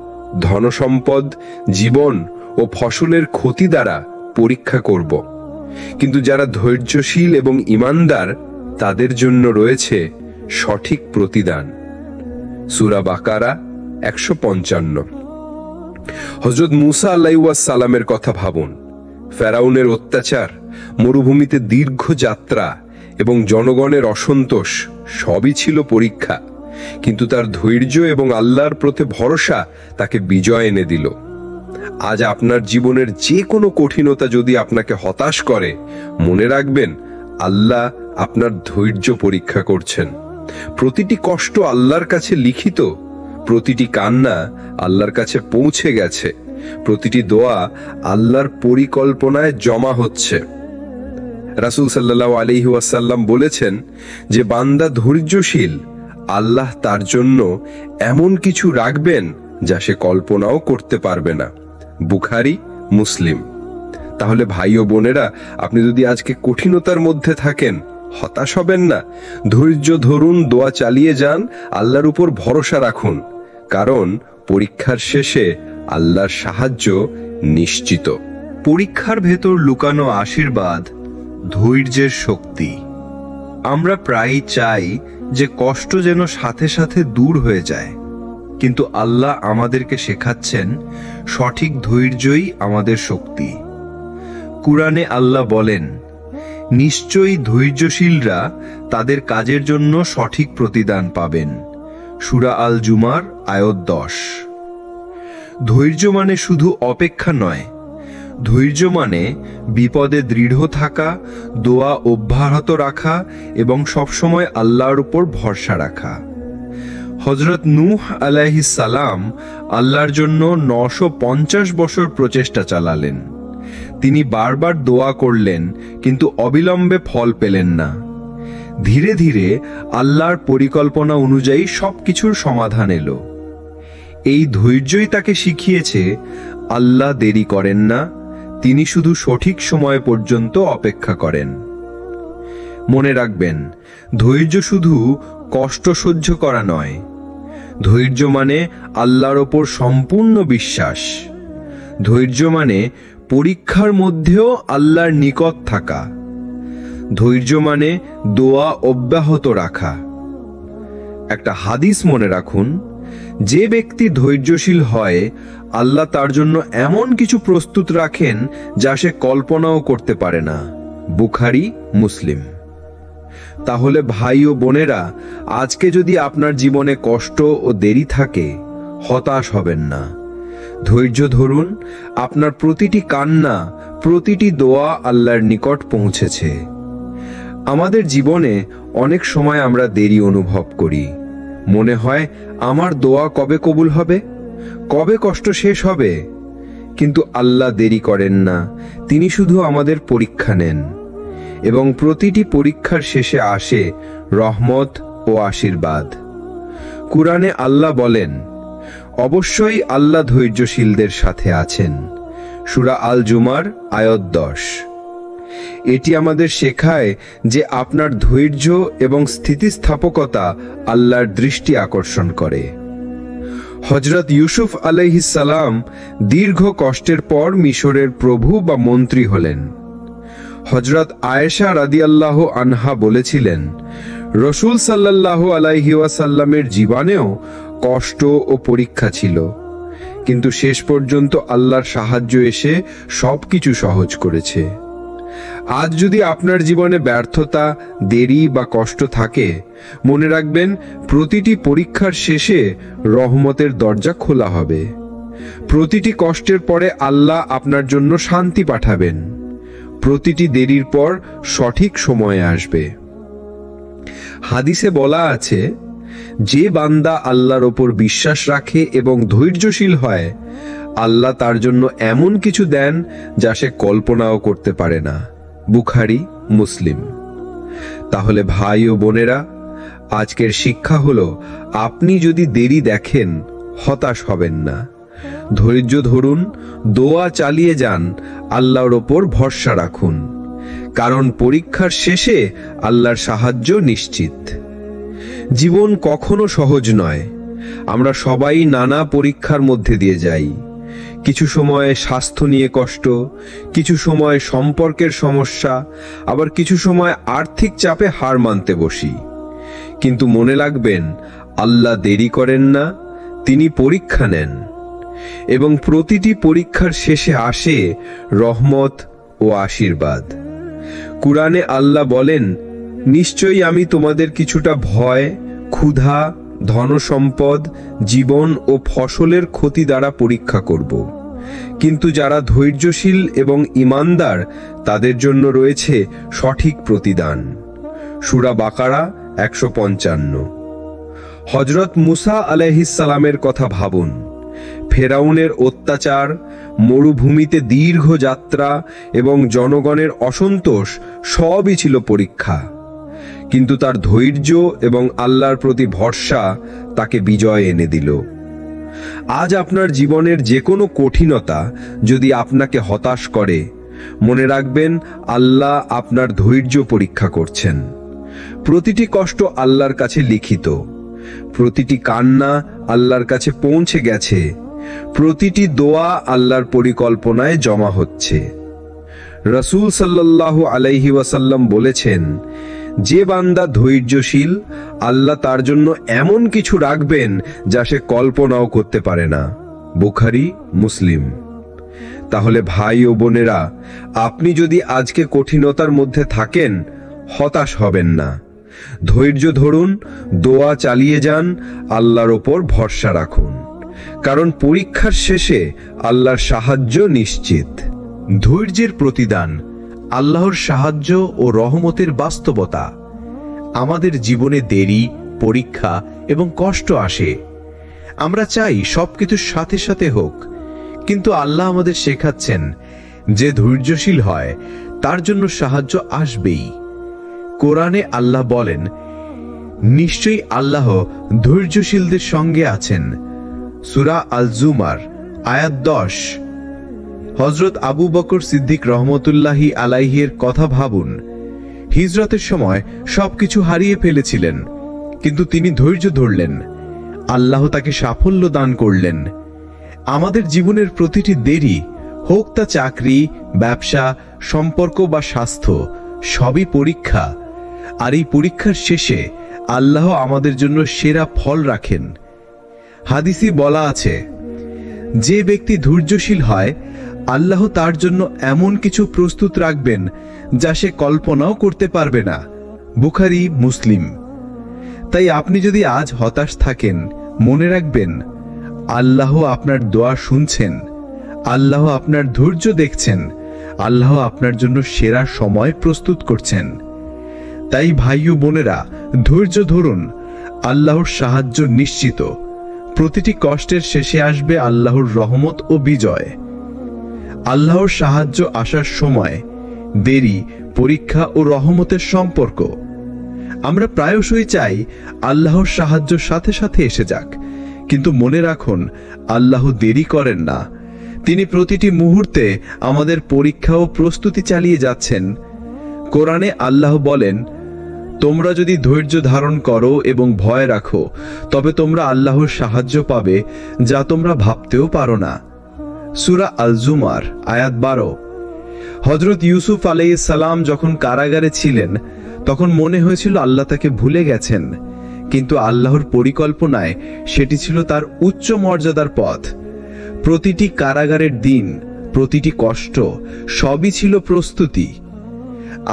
ধনসম্পদ, জীবন ও ফসলের ক্ষতি দ্বারা পরীক্ষা করব, কিন্তু যারা ধৈর্যশীল এবং ঈমানদার, তাদের জন্য রয়েছে সঠিক প্রতিদান। সূরা বাকারা 155। হযরত মূসা আলাইহিস সালামের কথা ভাবুন। ফেরাউনের অত্যাচার, মরুভূমিতে দীর্ঘ যাত্রা এবং জনগণের অসন্তোষ সবই ছিল পরীক্ষা, কিন্তু তার ধৈর্য এবং আল্লাহর প্রতি ভরসা তাকে বিজয় এনে দিল। আজ আপনার জীবনের যে কোনো কঠিনতা যদি আপনাকে হতাশ করে, মনে রাখবেন, আল্লাহ আপনার ধৈর্য পরীক্ষা করছেন। প্রতিটি কষ্ট আল্লাহর কাছে লিখিত, প্রতিটি কান্না আল্লাহর কাছে পৌঁছে গেছে, প্রতিটি দোয়া আল্লাহর পরিকল্পনায় জমা হচ্ছে। রাসূল সাল্লাল্লাহু আলাইহি ওয়াসাল্লাম বলেছেন, যে বান্দা ধৈর্যশীল, আল্লাহ তার জন্য এমন কিছু রাখবেন যা সে কল্পনাও করতে পারবে না। বুখারী, মুসলিম। তাহলে ভাই ও বোনেরা, আপনি যদি আজকে কঠিনতার মধ্যে থাকেন, হতাশ হবেন না। ধৈর্য ধরুন, দোয়া চালিয়ে যান, আল্লাহর উপর ভরসা রাখুন, কারণ পরীক্ষার শেষে আল্লাহর সাহায্য নিশ্চিত। পরীক্ষার ভেতর লুকানো আশীর্বাদ, ধৈর্যের শক্তি। আমরা প্রায়ই চাই যে কষ্ট যেন সাথে সাথে দূর হয়ে যায়, কিন্তু আল্লাহ আমাদেরকে শেখাচ্ছেন, সঠিক ধৈর্যই আমাদের শক্তি। কুরআনে আল্লাহ বলেন, নিশ্চয়ই ধৈর্যশীলরা তাদের কাজের জন্য সঠিক প্রতিদান পাবেন। সূরা আল-জুমার আয়াত 10। ধৈর্য মানে শুধু অপেক্ষা নয়, ধৈর্য মানে বিপদে দৃঢ় থাকা, দোয়া অব্যাহত রাখা এবং সবসময় আল্লাহর উপর ভরসা রাখা। হযরত নূহ আলাইহিস সালাম আল্লাহর জন্য 950 বছর প্রচেষ্টা চালালেন। তিনি বারবার দোয়া করলেন, কিন্তু অবিলম্বে ফল পেলেন না। ধীরে ধীরে আল্লাহর পরিকল্পনা অনুযায়ী সবকিছুর সমাধান এলো। এই ধৈর্যই তাকে শিখিয়েছে, আল্লাহ দেরি করেন না, তিনি শুধু সঠিক সময় পর্যন্ত অপেক্ষা করেন। মনে রাখবেন, ধৈর্য শুধু কষ্ট সহ্য করা নয়, ধৈর্য মানে আল্লাহর ওপর সম্পূর্ণ বিশ্বাস। ধৈর্য মানে পরীক্ষার মধ্যেও আল্লাহর নিকট থাকা। ধৈর্য মানে দোয়া অব্যাহত রাখা। একটা হাদিস মনে রাখুন, যে ব্যক্তি ধৈর্যশীল হয় আল্লাহ তার জন্য এমন কিছু প্রস্তুত রাখেন যা সে কল্পনাও করতে পারে না। বুখারী, মুসলিম। তাহলে ভাই ও বোনেরা, আজকে যদি আপনার জীবনে কষ্ট ও দেরি থাকে, হতাশ হবেন না। ধৈর্য ধরুন। আপনার প্রতিটি কান্না, প্রতিটি দোয়া আল্লাহর নিকট পৌঁছেছে। আমাদের জীবনে অনেক সময় আমরা দেরি অনুভব করি। মনে হয় আমার দোয়া কবে কবুল হবে, কবে কষ্ট শেষ হবে। কিন্তু আল্লাহ দেরি করেন না, তিনি শুধু আমাদের পরীক্ষা নেন। এবং প্রতিটি পরীক্ষার শেষে আসে রহমত ও আশীর্বাদ। কুরআনে আল্লাহ বলেন, অবশ্যই আল্লাহ ধৈর্যশীলদের সাথে আছেন। সূরা আল জুমার আয়াত 10। এটি আমাদের শেখায় যে আপনার ধৈর্য এবং স্থিতিস্থাপকতা আল্লাহর দৃষ্টি আকর্ষণ করে। হযরত ইউসুফ আলাইহিস সালাম দীর্ঘ কষ্টের পর মিশরের প্রভু বা মন্ত্রী হলেন। হযরত আয়েশা রাদিয়াল্লাহু আনহা বলেছিলেন, রাসূল সাল্লাল্লাহু আলাইহি ওয়াসাল্লামের জীবনেও কষ্ট ও পরীক্ষা ছিল, কিন্তু শেষ পর্যন্ত আল্লাহর সাহায্য এসে সবকিছু সহজ করেছে। আজ যদি আপনার জীবনে ব্যর্থতা, দেরি বা কষ্ট থাকে, মনে রাখবেন প্রতিটি পরীক্ষার শেষে রহমতের দরজা খোলা হবে। প্রতিটি কষ্টের পরে আল্লাহ আপনার জন্য শান্তি পাঠাবেন। প্রতিটি দেরির পর সঠিক সময়ে আসবে। হাদিসে বলা আছে, যে বান্দা আল্লাহর ওপর বিশ্বাস রাখে এবং ধৈর্যশীল হয়, আল্লাহ তার জন্য এমন কিছু দেন যা সে কল্পনাও করতে পারে না। বুখারী, মুসলিম। তাহলে ভাই ও বোনেরা, আজকের শিক্ষা হলো, আপনি যদি দেরি দেখেন, হতাশ হবেন না। ধৈর্য ধরুন, দোয়া চালিয়ে যান, আল্লাহর ওপর ভরসা রাখুন, কারণ পরীক্ষার শেষে আল্লাহর সাহায্য নিশ্চিত। জীবন কখনো সহজ নয়। আমরা সবাই নানা পরীক্ষার মধ্যে দিয়ে যাই। কিছু সময় স্বাস্থ্য নিয়ে কষ্ট, কিছু সময় সম্পর্কের সমস্যা, আবার কিছু সময় আর্থিক চাপে হার মানতে বসি। কিন্তু মনে রাখবেন, আল্লাহ দেরি করেন না, তিনি পরীক্ষা নেন। এবং প্রতিটি পরীক্ষার শেষে আসে রহমত ও আশীর্বাদ। কুরআনে আল্লাহ বলেন, নিশ্চয়ই আমি তোমাদের কিছুটা ভয়, ক্ষুধা, ধনসম্পদ, জীবন ও ফসলের ক্ষতি দ্বারা পরীক্ষা করব। কিন্তু যারা ধৈর্যশীল এবং ঈমানদার, তাদের জন্য রয়েছে সঠিক প্রতিদান। সূরা বাকারা 155। হযরত মুসা আলাইহিস সালামের কথা ভাবুন। ফেরাউনের অত্যাচার, মরুভূমিতে দীর্ঘ যাত্রা এবং জনগণের অসন্তোষ সবই ছিল পরীক্ষা। কিন্তু তার ধৈর্য এবং আল্লাহর প্রতি ভরসা তাকে বিজয় এনে দিল। আজ আপনার জীবনের যে কোনো কঠিনতা যদি আপনাকে হতাশ করে, মনে রাখবেন আল্লাহ আপনার ধৈর্য পরীক্ষা করছেন। প্রতিটি কষ্ট আল্লাহর কাছে লিখিত, প্রতিটি কান্না আল্লাহর কাছে পৌঁছে গেছে, প্রতিটি দোয়া আল্লাহর পরিকল্পনায় জমা হচ্ছে। রাসূল সাল্লাল্লাহু আলাইহি ওয়াসাল্লাম বলেছেন, যে বান্দা ধৈর্যশীল, আল্লাহ তার জন্য এমন কিছু রাখবেন যা সে কল্পনাও করতে পারে না। বুখারী, মুসলিম। তাহলে ভাই ও বোনেরা, আপনি যদি আজকে কঠিনতার মধ্যে থাকেন, হতাশ হবেন না। ধৈর্য ধরুন, দোয়া চালিয়ে যান, আল্লাহর ওপর ভরসা রাখুন, কারণ পরীক্ষার শেষে আল্লাহর সাহায্য নিশ্চিত। ধৈর্যের প্রতিদান, আল্লাহর সাহায্য ও রহমতের বাস্তবতা। আমাদের জীবনে দেরি, পরীক্ষা এবং কষ্ট আসে। আমরা চাই সবকিছুর সাথে সাথে হোক, কিন্তু আল্লাহ আমাদের শেখাচ্ছেন, যে ধৈর্যশীল হয় তার জন্য সাহায্য আসবেই। কোরআনে আল্লাহ বলেন, নিশ্চয়ই আল্লাহ ধৈর্যশীলদের সঙ্গে আছেন। সূরা আল জুমার আয়াত 10। হযরত আবু বকর সিদ্দিক রহমতুল্লাহি আলাইহির কথা ভাবুন। হিজরতের সময় সবকিছু হারিয়ে ফেলেছিলেন, কিন্তু তিনি ধৈর্য ধরলেন। আল্লাহ তাকে সাফল্য দান করলেন। আমাদের জীবনের প্রতিটি দেরি, হোক তা চাকরি, ব্যবসা, সম্পর্ক বা স্বাস্থ্য, সবই পরীক্ষা। আর এই পরীক্ষার শেষে আল্লাহ আমাদের জন্য সেরা ফল রাখেন। হাদিসে বলা আছে, যে ব্যক্তি ধৈর্যশীল হয় আল্লাহ তার জন্য এমন কিছু প্রস্তুত রাখবেন যা সে কল্পনাও করতে পারবে না। বুখারী, মুসলিম। তাই আপনি যদি আজ হতাশ থাকেন, মনে রাখবেন আল্লাহ আপনার দোয়া শুনছেন, আল্লাহ আপনার ধৈর্য দেখছেন, আল্লাহ আপনার জন্য সেরা সময় প্রস্তুত করছেন। তাই ভাই ও বোনেরা, ধৈর্য ধরুন, আল্লাহর সাহায্য নিশ্চিত। প্রতিটি কষ্টের শেষে আসবে আল্লাহর রহমত ও বিজয়। আল্লাহর সাহায্য আসার সময় দেরি পরীক্ষা ও রহমতের সম্পর্ক। আমরা প্রায়শই চাই আল্লাহর সাহায্য সাথে সাথে এসে যাক, কিন্তু মনে রাখুন আল্লাহ দেরি করেন না। তিনি প্রতিটি মুহূর্তে আমাদের পরীক্ষা ও প্রস্তুতি চালিয়ে যাচ্ছেন। কোরআনে আল্লাহ বলেন, তোমরা যদি ধৈর্য ধারণ করো এবং ভয় রাখো তবে তোমরা আল্লাহর সাহায্য পাবে যা তোমরা ভাবতেও পারো না। সূরা আল-জুমার আয়াত 12। হযরত ইউসুফ আলাইহিস সালাম যখন কারাগারে ছিলেন তখন মনে হয়েছিল আল্লাহ তাকে ভুলে গেছেন, কিন্তু আল্লাহর পরিকল্পনায় সেটি ছিল তার উচ্চ মর্যাদার পথ। প্রতিটি কারাগারের দিন, প্রতিটি কষ্ট, সবই ছিল প্রস্তুতি।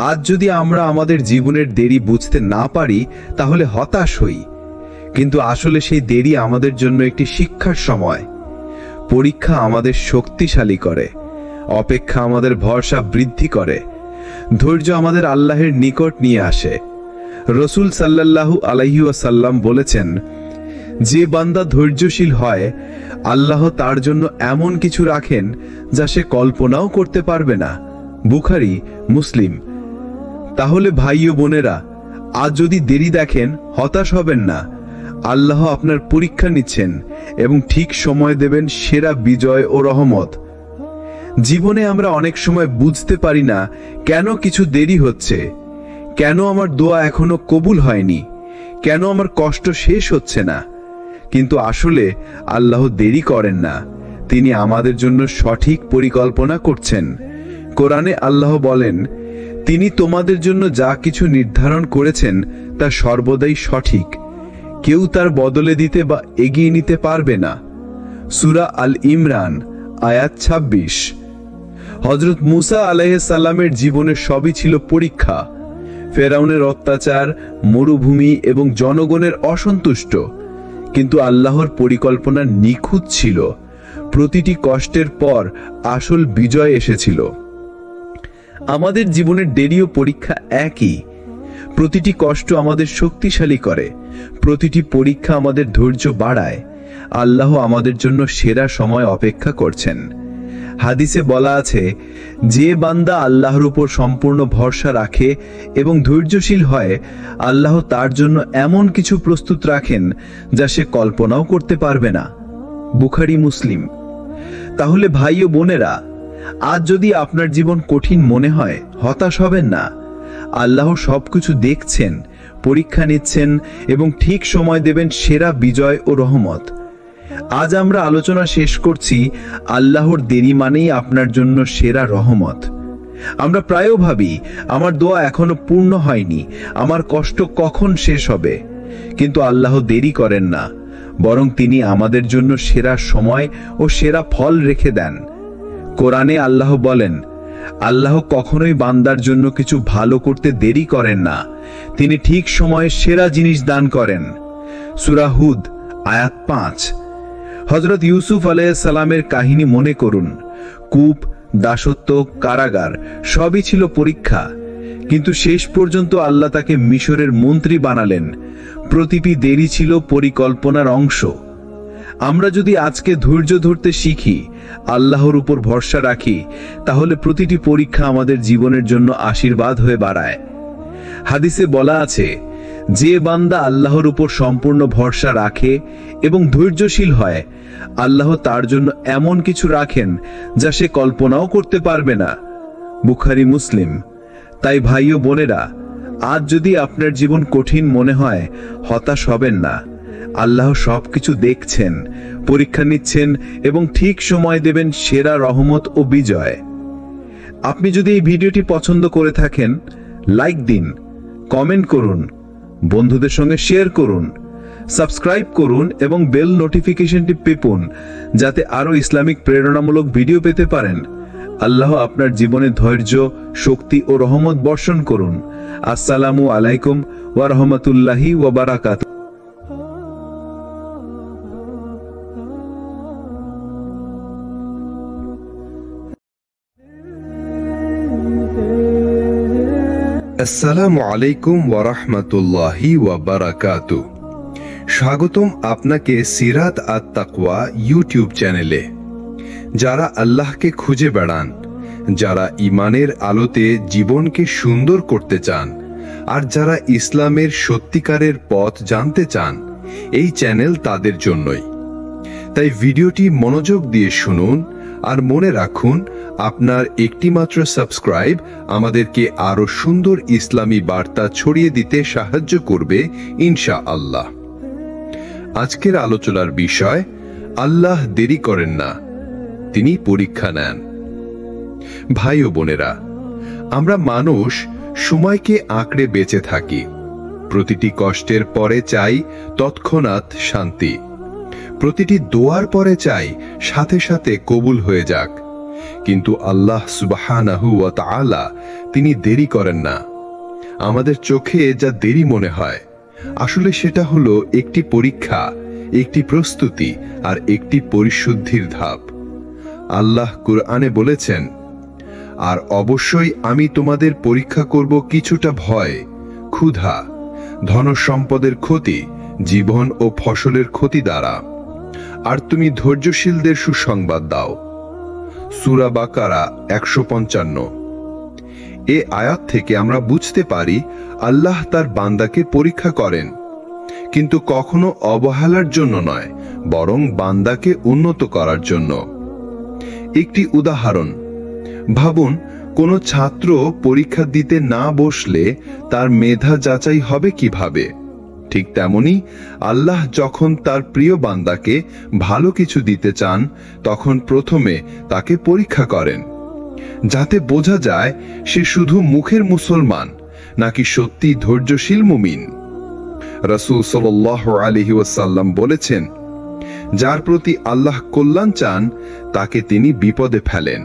আজ যদি আমরা আমাদের জীবনের দেরি বুঝতে না পারি তাহলে হতাশ হই, কিন্তু আসলে সেই দেরি আমাদের জন্য একটি শিক্ষার সময়। পরীক্ষা আমাদের শক্তিশালী করে, অপেক্ষা আমাদের ভরসা বৃদ্ধি করে, ধৈর্য আমাদের আল্লাহের নিকট নিয়ে আসে। রাসূল সাল্লাল্লাহু আলাইহি ওয়াসাল্লাম বলেছেন, যে বান্দা ধৈর্যশীল হয় আল্লাহ তার জন্য এমন কিছু রাখেন যা সে কল্পনাও করতে পারবে না। বুখারী, মুসলিম। তাহলে ভাই ও বোনেরা, আজ যদি দেরি দেখেন হতাশ হবেন না। আল্লাহ আপনার পরীক্ষা নিচ্ছেন এবং ঠিক সময় দেবেন সেরা বিজয় ও রহমত। জীবনে আমরা অনেক সময় বুঝতে পারি না কেন কিছু দেরি হচ্ছে, কেন আমার দোয়া এখনো কবুল হয়নি, কেন আমার কষ্ট শেষ হচ্ছে না। কিন্তু আসলে আল্লাহ দেরি করেন না, তিনি আমাদের জন্য সঠিক পরিকল্পনা করছেন। কোরআনে আল্লাহ বলেন, তিনি তোমাদের জন্য যা কিছু নির্ধারণ করেছেন তা সর্বদাই সঠিক, কেউ তার বদলে দিতে বা এগিয়ে নিতে পারবে না। সূরা আল ইমরান আয়াত 26। হযরত মুসা আলাইহিস সালামের জীবনে সবই ছিল পরীক্ষা। ফেরাউনের অত্যাচার, মরুভূমি এবং জনগণের অসন্তুষ্ট, কিন্তু আল্লাহর পরিকল্পনা নিখুঁত ছিল। প্রতিটি কষ্টের পর আসল বিজয় এসেছিল। আমাদের জীবনের দেরি ও পরীক্ষা একই। প্রতিটি কষ্ট আমাদের শক্তিশালী করে, প্রতিটি পরীক্ষা আমাদের ধৈর্য বাড়ায়। আল্লাহ আমাদের জন্য সেরা সময় অপেক্ষা করছেন। হাদিসে বলা আছে, যে বান্দা আল্লাহর উপর সম্পূর্ণ ভরসা রাখে এবং ধৈর্যশীল হয় আল্লাহ তার জন্য এমন কিছু প্রস্তুত রাখেন যা সে কল্পনাও করতে পারবে না। বুখারী, মুসলিম। তাহলে ভাই ও বোনেরা, আজ যদি আপনার জীবন কঠিন মনে হয় হতাশ হবেন না। আল্লাহ সবকিছু দেখছেন, পরীক্ষা নিচ্ছেন এবং ঠিক সময় দেবেন সেরা বিজয় ও রহমত। আজ আমরা আলোচনা শেষ করছি আল্লাহর দেরি মানেই আপনার জন্য সেরা রহমত। আমরা প্রায় ভাবি আমার দোয়া এখনো পূর্ণ হয়নি, আমার কষ্ট কখন শেষ হবে। কিন্তু আল্লাহ দেরি করেন না, বরং তিনি আমাদের জন্য সেরা সময় ও সেরা ফল রেখে দেন। কোরআনে আল্লাহ বলেন, আল্লাহ কখনোই বান্দার জন্য কিছু ভালো করতে দেরি করেন না, তিনি ঠিক সময়ে সেরা জিনিস দান করেন। সূরা হুদ আয়াত 5। হযরত ইউসুফ আলাইহিস সালামের কাহিনী মনে করুন। কূপ, দাসত্ব, কারাগার সবই ছিল পরীক্ষা, কিন্তু শেষ পর্যন্ত আল্লাহ তাকে মিশরের মন্ত্রী বানালেন। প্রতিটি দেরি ছিল পরিকল্পনার অংশ। আমরা যদি আজকে ধৈর্য ধরতে শিখি, আল্লাহর উপর ভরসা রাখি, তাহলে প্রতিটি পরীক্ষা আমাদের জীবনের জন্য আশীর্বাদ হয়ে বাড়ায়। হাদিসে বলা আছে, যে বান্দা আল্লাহর উপর সম্পূর্ণ ভরসা রাখে এবং ধৈর্যশীল হয় আল্লাহ তার জন্য এমন কিছু রাখেন যা সে কল্পনাও করতে পারবে না। বুখারী, মুসলিম। তাই ভাই ও বোনেরা, আজ যদি আপনার জীবন কঠিন মনে হয় হতাশ হবেন না। আল্লাহ সবকিছু দেখছেন, পরীক্ষা নিচ্ছেন এবং ঠিক সময় দেবেন সেরা রহমত ও বিজয়। আপনি যদি এই ভিডিওটি পছন্দ করে থাকেন, লাইক দিন, কমেন্ট করুন, বন্ধুদের সঙ্গে শেয়ার করুন, সাবস্ক্রাইব করুন এবং বেল নোটিফিকেশনটি টিপুন যাতে আরো ইসলামিক প্রেরণামূলক ভিডিও পেতে পারেন। আল্লাহ আপনার জীবনে ধৈর্য, শক্তি ও রহমত বর্ষণ করুন। আসসালামু আলাইকুম ওয়া রাহমাতুল্লাহি ওয়া বারাকাতুহু। আসসালামু আলাইকুম ওয়া রাহমাতুল্লাহি ওয়া বারাকাতু। স্বাগতম আপনাকে সিরাত আত তাকওয়া ইউটিউব চ্যানেলে। যারা আল্লাহকে খুঁজে বেড়ান, যারা ঈমানের আলোতে জীবনকে সুন্দর করতে চান, আর যারা ইসলামের সত্যিকারের পথ জানতে চান, এই চ্যানেল তাদের জন্যই। তাই ভিডিওটি মনোযোগ দিয়ে শুনুন আর মনে রাখুন, আপনার একটিমাত্র সাবস্ক্রাইব আমাদেরকে আরো সুন্দর ইসলামী বার্তা ছড়িয়ে দিতে সাহায্য করবে ইনশাআল্লাহ। আজকের আলোচনার বিষয়, আল্লাহ দেরি করেন না, তিনি পরীক্ষা নেন। ভাই ও বোনেরা, আমরা মানুষ সময়কে আঁকড়ে বেঁচে থাকি। প্রতিটি কষ্টের পরে চাই তৎক্ষণাৎ শান্তি, প্রতিটি দোয়ার পরে চাই সাথে সাথে কবুল হয়ে যাক। কিন্তু আল্লাহ সুবহানাহু ওয়া তাআলা তিনি দেরি করেন না। আমাদের চোখে যা দেরি মনে হয়, আসলে সেটা হলো একটি পরীক্ষা, একটি প্রস্তুতি আর একটি পরিশুদ্ধির ধাপ। আল্লাহ কুরআনে বলেছেন, আর অবশ্যই আমি তোমাদের পরীক্ষা করব কিছুটা ভয়, ক্ষুধা, ধনসম্পদের ক্ষতি, জীবন ও ফসলের ক্ষতি দ্বারা, আর তুমি ধৈর্যশীলদের সুসংবাদ দাও। সূরা বাকারা 155। এ আয়াত থেকে আমরা বুঝতে পারি আল্লাহ তার বান্দাকে পরীক্ষা করেন, কিন্তু কখনো অবহেলার জন্য নয়, বরং বান্দাকে উন্নত করার জন্য। একটি উদাহরণ ভাবুন, কোনো ছাত্র পরীক্ষা দিতে না বসলে তার মেধা যাচাই হবে কিভাবে? ঠিক তেমনি আল্লাহ যখন তার প্রিয় বান্দাকে ভালো কিছু দিতে চান, তখন প্রথমে তাকে পরীক্ষা করেন, যাতে বোঝা যায় সে শুধু মুখের মুসলমান নাকি সত্যি ধৈর্যশীল মুমিন। রাসূল সাল্লাল্লাহু আলাইহি ওয়াসাল্লাম বলেছেন, যার প্রতি আল্লাহ কল্যাণ চান তাকে তিনি বিপদে ফেলেন।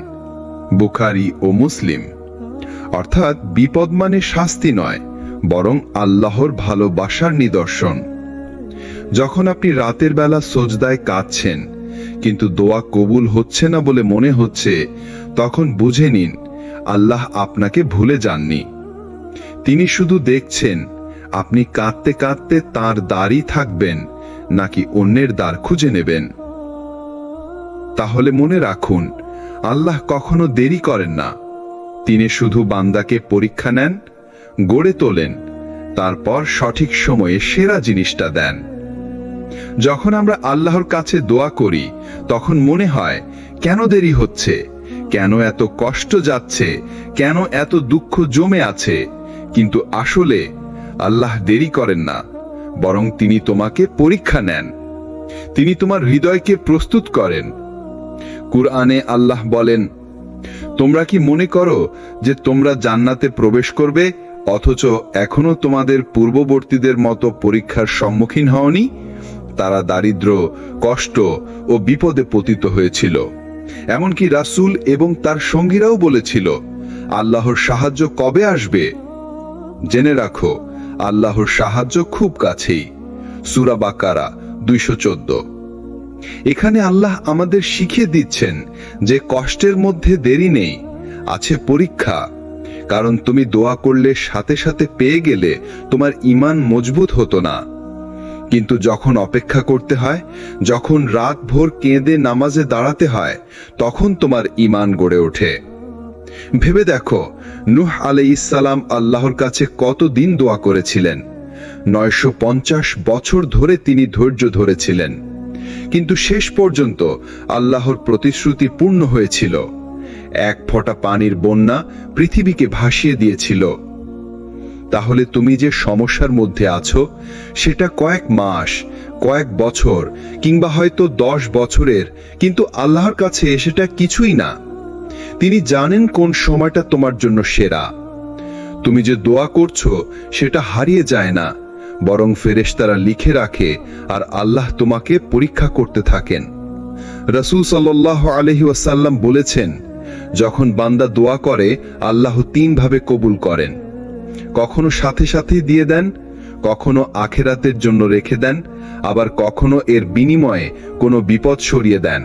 বুখারী ও মুসলিম। অর্থাৎ বিপদ মানে শাস্তি নয়, বরং আল্লাহর ভালোবাসার নিদর্শন। যখন আপনি রাতের বেলা সজদায় কাঁদছেন কিন্তু দোয়া কবুল হচ্ছে না বলে মনে হচ্ছে, তখন বুঝে নিন আল্লাহ আপনাকে ভুলে যাননি। তিনি শুধু দেখছেন আপনি কাঁদতে কাঁদতে তাঁর দ্বারই থাকবেন নাকি অন্যের দ্বার খুঁজে নেবেন। তাহলে মনে রাখুন, আল্লাহ কখনো দেরি করেন না। তিনি শুধু বান্দাকে পরীক্ষা নেন, গড়ে তোলেন, তারপর সঠিক সময়ে সেরা জিনিসটা দেন। যখন আমরা আল্লাহর কাছে দোয়া করি, তখন মনে হয় কেন দেরি হচ্ছে, কেন এত কষ্ট যাচ্ছে, কেন এত দুঃখ জমে আছে। কিন্তু আসলে আল্লাহ দেরি করেন না, বরং তিনি তোমাকে পরীক্ষা নেন। তিনি তোমার হৃদয়কে প্রস্তুত করেন। কুরআনে আল্লাহ বলেন, তোমরা কি মনে করো যে তোমরা জান্নাতে প্রবেশ করবে, অথচ এখনো তোমাদের পূর্ববর্তীদের মতো পরীক্ষার সম্মুখীন হওনি? তারা দারিদ্র, কষ্ট ও বিপদে পতিত হয়েছিল। এমনকি রাসূল এবং তার সঙ্গীরাও বলেছিল, আল্লাহর সাহায্য কবে আসবে? জেনে রাখো, আল্লাহর সাহায্য খুব কাছেই। সূরা বাকারা 214। এখানে আল্লাহ আমাদের শিখিয়ে দিচ্ছেন যে কষ্টের মধ্যে দেরি নেই, আছে পরীক্ষা। কারণ তুমি দোয়া করলে সাথে সাথে পেয়ে গেলে তোমার ঈমান মজবুত হতো না। কিন্তু যখন অপেক্ষা করতে হয়, যখন রাত ভোর কেঁদে নামাজে দাঁড়াতে হয়, তখন তোমার ঈমান গড়ে ওঠে। ভেবে দেখো, নূহ আলাইহিস সালাম আল্লাহর কাছে কতদিন দোয়া করেছিলেন। 950 বছর ধরে তিনি ধৈর্য ধরেছিলেন, কিন্তু শেষ পর্যন্ত আল্লাহর প্রতিশ্রুতি পূর্ণ হয়েছিল। এক ফোঁটা পানির বন্যা পৃথিবীকে ভাসিয়ে দিয়েছিল। তাহলে তুমি যে সমস্যার মধ্যে আছো, সেটা কয়েক মাস, কয়েক বছর কিংবা হয়তো 10 বছরের, কিন্তু আল্লাহর কাছে সেটা কিছুই না। তিনি জানেন কোন সময়টা তোমার জন্য সেরা। তুমি যে দোয়া করছো সেটা হারিয়ে যায় না, বরং ফেরেশতারা লিখে রাখে আর আল্লাহ তোমাকে পরীক্ষা করতে থাকেন। রাসূল সাল্লাল্লাহু আলাইহি ওয়াসাল্লাম বলেছেন, যখন বান্দা দোয়া করে আল্লাহ 3 ভাবে কবুল করেন। কখনো সাথে সাথে দিয়ে দেন, কখনো আখিরাতের জন্য রেখে দেন, আবার কখনো এর বিনিময়ে কোনো বিপদ সরিয়ে দেন।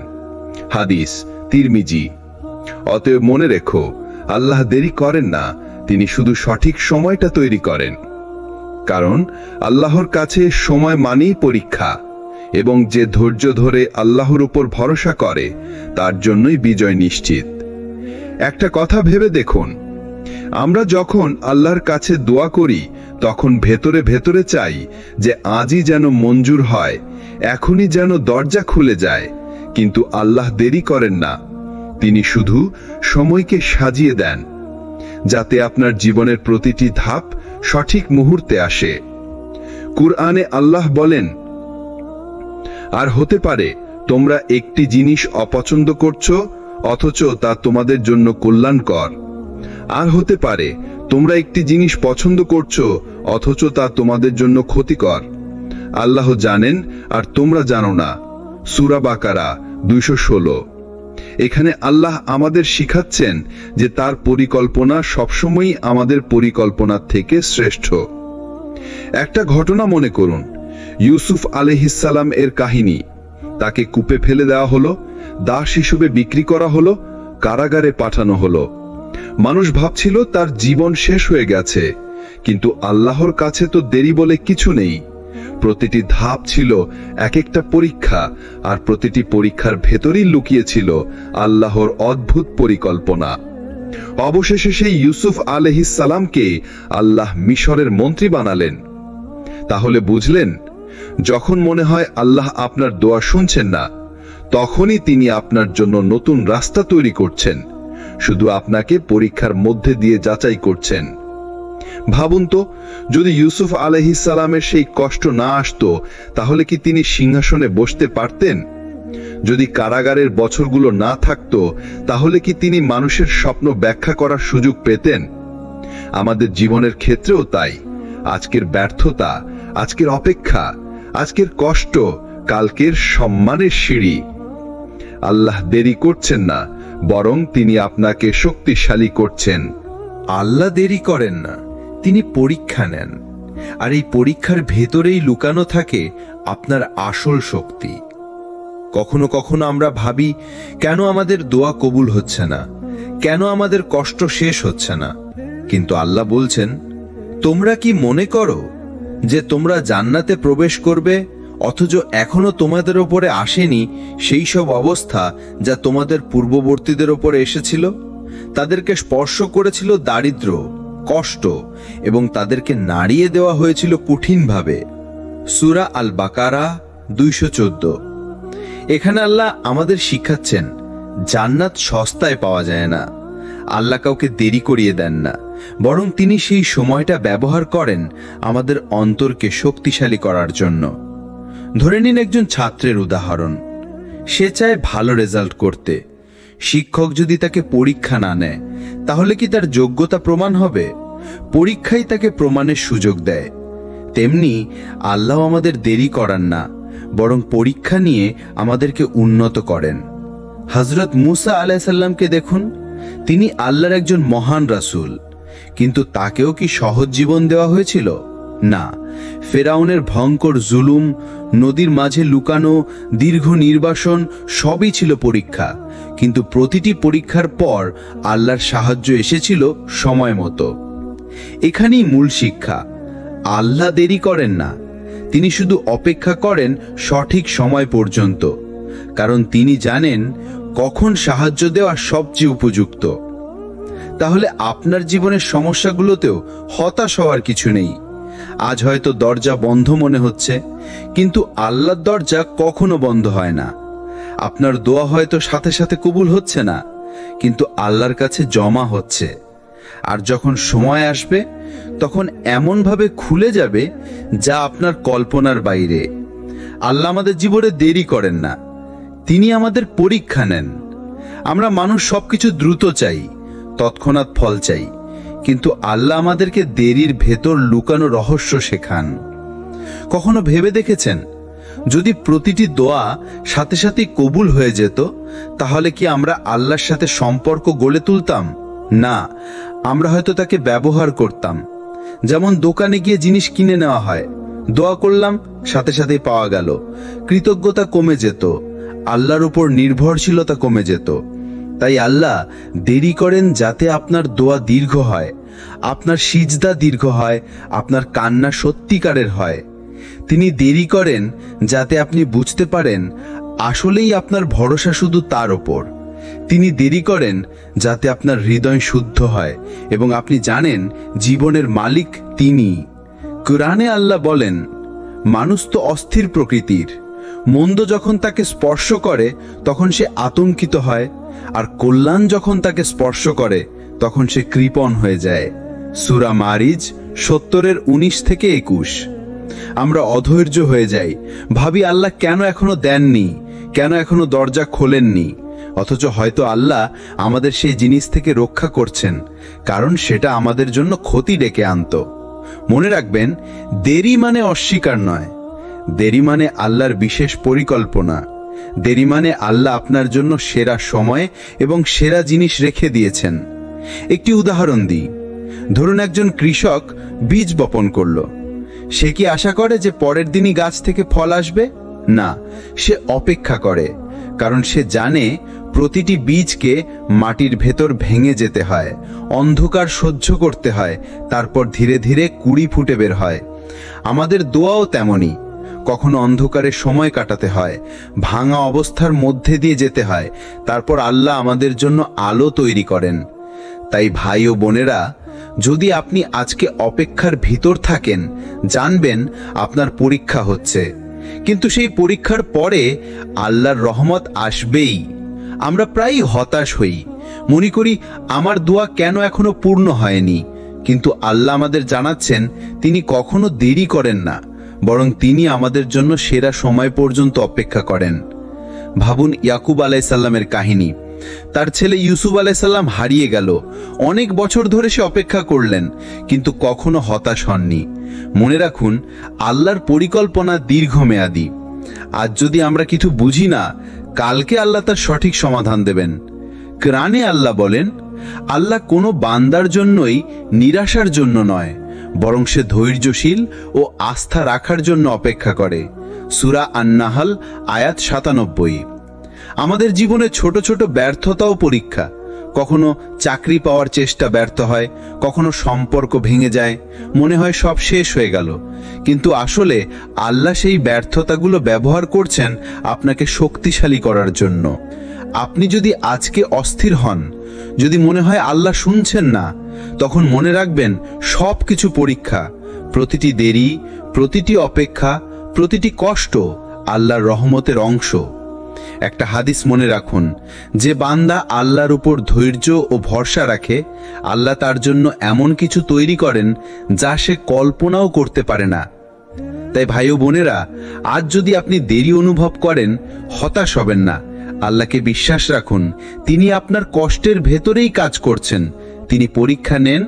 হাদিস তিরমিজি। অতএব মনে রেখো, আল্লাহ দেরি করেন না, তিনি শুধু সঠিক সময়টা তৈরি করেন। কারণ আল্লাহর কাছে সময় মানেই পরীক্ষা, এবং যে ধৈর্য ধরে আল্লাহর উপর ভরসা করে তার জন্যই বিজয় নিশ্চিত। একটা কথা ভেবে দেখুন, আমরা যখন আল্লাহর কাছে দোয়া করি তখন ভেতরে ভেতরে চাই যে আজই যেন মঞ্জুর হয়, এখনই যেন দরজা খুলে যায়। কিন্তু আল্লাহ দেরি করেন না, তিনি শুধু সময়কে সাজিয়ে দেন, যাতে আপনার জীবনের প্রতিটি ধাপ সঠিক মুহূর্তে আসে। কুরআনে আল্লাহ বলেন, আর হতে পারে তোমরা একটি জিনিস অপছন্দ করছো অথচ তা তোমাদের জন্য কল্যাণকর। আর হতে পারে তোমরা একটি জিনিস পছন্দ করছো অথচ তা তোমাদের জন্য ক্ষতিকর। আল্লাহ জানেন আর তোমরা জানো না। সূরা বাকারা 216। এখানে আল্লাহ আমাদের শিখাচ্ছেন যে তার পরিকল্পনা সবসময়ই আমাদের পরিকল্পনার থেকে শ্রেষ্ঠ। একটা ঘটনা মনে করুন, ইউসুফ আলাইহিস সালাম এর কাহিনী। তাকে কূপে ফেলে দেওয়া হলো, দাস হিসেবে বিক্রি করা হলো, কারাগারে পাঠানো হলো। মানুষ ভাবছিল তার জীবন শেষ হয়ে গেছে, কিন্তু আল্লাহর কাছে তো দেরি বলে কিছু নেই। প্রতিটি ধাপ ছিল এক একটা পরীক্ষা, আর প্রতিটি পরীক্ষার ভেতরেই লুকিয়ে ছিল আল্লাহর অদ্ভুত পরিকল্পনা। অবশেষে সেই ইউসুফ আলাইহিস সালামকে আল্লাহ মিশরের মন্ত্রী বানালেন। তাহলে বুঝলেন, যখন মনে হয় আল্লাহ আপনার দোয়া শুনছেন না, তখনই তিনি আপনার জন্য নতুন রাস্তা তৈরি করছেন, শুধু আপনাকে পরীক্ষার মধ্যে দিয়ে যাচাই করছেন। ভাবুন তো, যদি ইউসুফ আলাইহিস সালামের সেই কষ্ট না আসতো, তাহলে কি তিনি সিংহাসনে বসতে পারতেন? যদি কারাগারের বছরগুলো না থাকতো, তাহলে কি তিনি মানুষের স্বপ্ন ব্যাখ্যা করার সুযোগ পেতেন? আমাদের জীবনের ক্ষেত্রেও তাই। আজকের ব্যর্থতা, আজকের অপেক্ষা, আজকের কষ্ট কালকের সম্মানের সিঁড়ি। আল্লাহ দেরি করছেন না, বরং তিনি আপনাকে শক্তিশালী করছেন। আল্লাহ দেরি করেন না, তিনি পরীক্ষা নেন, আর এই পরীক্ষার ভেতরেই লুকানো থাকে আপনার আসল শক্তি। কখনো কখনো আমরা ভাবি, কেন আমাদের দোয়া কবুল হচ্ছে না, কেন আমাদের কষ্ট শেষ হচ্ছে না। কিন্তু আল্লাহ বলছেন, তোমরা কি মনে করো যে তোমরা জান্নাতে প্রবেশ করবে, অথচ এখনো তোমাদের উপরে আসেনি সেই সব অবস্থা যা তোমাদের পূর্ববর্তীদের উপরে এসেছিল? তাদেরকে স্পর্শ করেছিল দারিদ্র্য, কষ্ট, এবং তাদেরকে নাড়িয়ে দেওয়া হয়েছিল কঠিনভাবে। সূরা আল বাকারা 214। এখানে আল্লাহ আমাদের শিখাচ্ছেন, জান্নাত সস্তায় পাওয়া যায় না। আল্লাহ কাউকে দেরি করিয়ে দেন না, বরং তিনি সেই সময়টা ব্যবহার করেন আমাদের অন্তরকে শক্তিশালী করার জন্য। ধরে নিন একজন ছাত্রের উদাহরণ। সে চায় ভালো রেজাল্ট করতে। শিক্ষক যদি তাকে পরীক্ষা না নেয়, তাহলে কি তার যোগ্যতা প্রমাণ হবে? পরীক্ষাই তাকে প্রমাণের সুযোগ দেয়। তেমনি আল্লাহ আমাদের দেরি করান না, বরং পরীক্ষা নিয়ে আমাদেরকে উন্নত করেন। হযরত মুসা আলাইহিস সালামকে দেখুন, তিনি আল্লাহর একজন মহান রাসূল, কিন্তু তাকেও কি সহজ জীবন দেওয়া হয়েছিল? না। ফেরাউনের ভয়ঙ্কর জুলুম, নদীর মাঝে লুকানো, দীর্ঘ নির্বাসন সবই ছিল পরীক্ষা, কিন্তু প্রতিটি পরীক্ষার পর আল্লাহর সাহায্য এসেছিল সময় মতো। এখানেই মূল শিক্ষা, আল্লাহ দেরি করেন না, তিনি শুধু অপেক্ষা করেন সঠিক সময় পর্যন্ত, কারণ তিনি জানেন কখন সাহায্য দেওয়া সবচেয়ে উপযুক্ত। তাহলে আপনার জীবনের সমস্যাগুলোতেও হতাশ হওয়ার কিছু নেই। আজ হয়তো দরজা বন্ধ মনে হচ্ছে, কিন্তু আল্লাহর দরজা কখনো বন্ধ হয় না। আপনার দোয়া হয়তো সাথে সাথে কবুল হচ্ছে না, কিন্তু আল্লাহর কাছে জমা হচ্ছে। আর যখন সময় আসবে, তখন এমনভাবে খুলে যাবে যা আপনার কল্পনার বাইরে। আল্লাহ আমাদের জীবনে দেরি করেন না, তিনি আমাদের পরীক্ষা নেন। আমরা মানুষ সবকিছু দ্রুত চাই, তৎক্ষণাৎ ফল চাই, কিন্তু আল্লাহ আমাদেরকে দেরির ভেতর লুকানো রহস্য শেখান। কখনো ভেবে দেখেছেন, যদি প্রতিটি দোয়া সাথে সাথে কবুল হয়ে যেত, তাহলে কি আমরা আল্লাহর সাথে সম্পর্ক গড়ে তুলতাম? না, আমরা হয়তো তাকে ব্যবহার করতাম। যেমন দোকানে গিয়ে জিনিস কিনে নেওয়া হয়, দোয়া করলাম, সাথে সাথেই পাওয়া গেল, কৃতজ্ঞতা কমে যেত, আল্লাহর উপর নির্ভরশীলতা কমে যেত। তাই আল্লাহ দেরি করেন যাতে আপনার দোয়া দীর্ঘ হয়, আপনার সিজদা দীর্ঘ হয়, আপনার কান্না সত্যিকারের হয়। তিনি দেরি করেন যাতে আপনি বুঝতে পারেন আসলেই আপনার ভরসা শুধু তার ওপর। তিনি দেরি করেন যাতে আপনার হৃদয় শুদ্ধ হয় এবং আপনি জানেন জীবনের মালিক তিনি। কুরআনে আল্লাহ বলেন, মানুষ তো অস্থির প্রকৃতির, মন্দ যখন তাকে স্পর্শ করে তখন সে আতঙ্কিত হয়, আর কল্যাণ যখন তাকে স্পর্শ করে তখন সে কৃপণ হয়ে যায়। সূরা মারিজ 70-19-21। আমরা অধৈর্য হয়ে যাই, ভাবি আল্লাহ কেন এখনো দেননি, কেন এখনো দরজা খোলেননি, অথচ হয়তো আল্লাহ আমাদের সেই জিনিস থেকে রক্ষা করছেন, কারণ সেটা আমাদের জন্য ক্ষতি ডেকে আনত। মনে রাখবেন, দেরি মানে অস্বীকার নয়, দেরি মানে আল্লাহর বিশেষ পরিকল্পনা। দেরি মানে আল্লাহ আপনার জন্য সেরা সময় এবং সেরা জিনিস রেখে দিয়েছেন। একটি উদাহরণ দিই, ধরুন একজন কৃষক বীজ বপন করলো। সে কি আশা করে যে পরের দিনই গাছ থেকে ফল আসবে? না, সে অপেক্ষা করে, কারণ সে জানে প্রতিটি বীজকে মাটির ভেতর ভেঙে যেতে হয়, অন্ধকার সহ্য করতে হয়, তারপর ধীরে ধীরে কুঁড়ি ফুটে বের হয়। আমাদের দোয়াও তেমনই, কখনো অন্ধকারে সময় কাটাতে হয়, ভাঙা অবস্থার মধ্যে দিয়ে যেতে হয়, তারপর আল্লাহ আমাদের জন্য আলো তৈরি করেন। তাই ভাই ও বোনেরা, যদি আপনি আজকে অপেক্ষার ভিতর থাকেন, জানবেন আপনার পরীক্ষা হচ্ছে, কিন্তু সেই পরীক্ষার পরে আল্লাহর রহমত আসবেই। আমরা প্রায়ই হতাশ হই, মনে করি আমার দোয়া কেন এখনো পূর্ণ হয়নি, কিন্তু আল্লাহ আমাদের জানাচ্ছেন তিনি কখনো দেরি করেন না, বরং তিনি আমাদের জন্য সেরা সময় পর্যন্ত অপেক্ষা করেন। ভাবুন ইয়াকুব আলাইসাল্লামের কাহিনী। তার ছেলে ইউসুফ আলাইসাল্লাম হারিয়ে গেল, অনেক বছর ধরে সে অপেক্ষা করলেন, কিন্তু কখনো হতাশ হননি। মনে রাখুন, আল্লাহর পরিকল্পনা দীর্ঘমেয়াদী। আজ যদি আমরা কিছু বুঝি না, কালকে আল্লাহ তার সঠিক সমাধান দেবেন। কোরআনে আল্লাহ বলেন, আল্লাহ কোনো বান্দার জন্যই নিরাশার জন্য নয়, বরং সে ধৈর্যশীল ও আস্থা রাখার জন্য অপেক্ষা করে। সূরা আন-নাহল আয়াত 97। আমাদের জীবনে ছোট ছোট ব্যর্থতাও পরীক্ষা। কখনো চাকরি পাওয়ার চেষ্টা ব্যর্থ হয়, কখনো সম্পর্ক ভেঙে যায়, মনে হয় সব শেষ হয়ে গেল, কিন্তু আসলে আল্লাহ সেই ব্যর্থতাগুলো ব্যবহার করছেন আপনাকে শক্তিশালী করার জন্য। আপনি যদি আজকে অস্থির হন, যদি মনে হয় আল্লাহ শুনছেন না, তখন মনে রাখবেন সব কিছু পরীক্ষা। প্রতিটি দেরি, প্রতিটি অপেক্ষা, প্রতিটি কষ্ট আল্লাহর রহমতের অংশ। একটা হাদিস মনে রাখুন, যে বান্দা আল্লাহর উপর ধৈর্য ও ভরসা রাখে, আল্লাহ তার জন্য এমন কিছু তৈরি করেন যা সে কল্পনাও করতে পারে না। তাই ভাই ও বোনেরা, আজ যদি আপনি দেরি অনুভব করেন, হতাশ হবেন না। আল্লাহকে বিশ্বাস রাখুন, তিনি আপনার কষ্টের ভেতরেই কাজ করছেন। তিনি পরীক্ষা নেন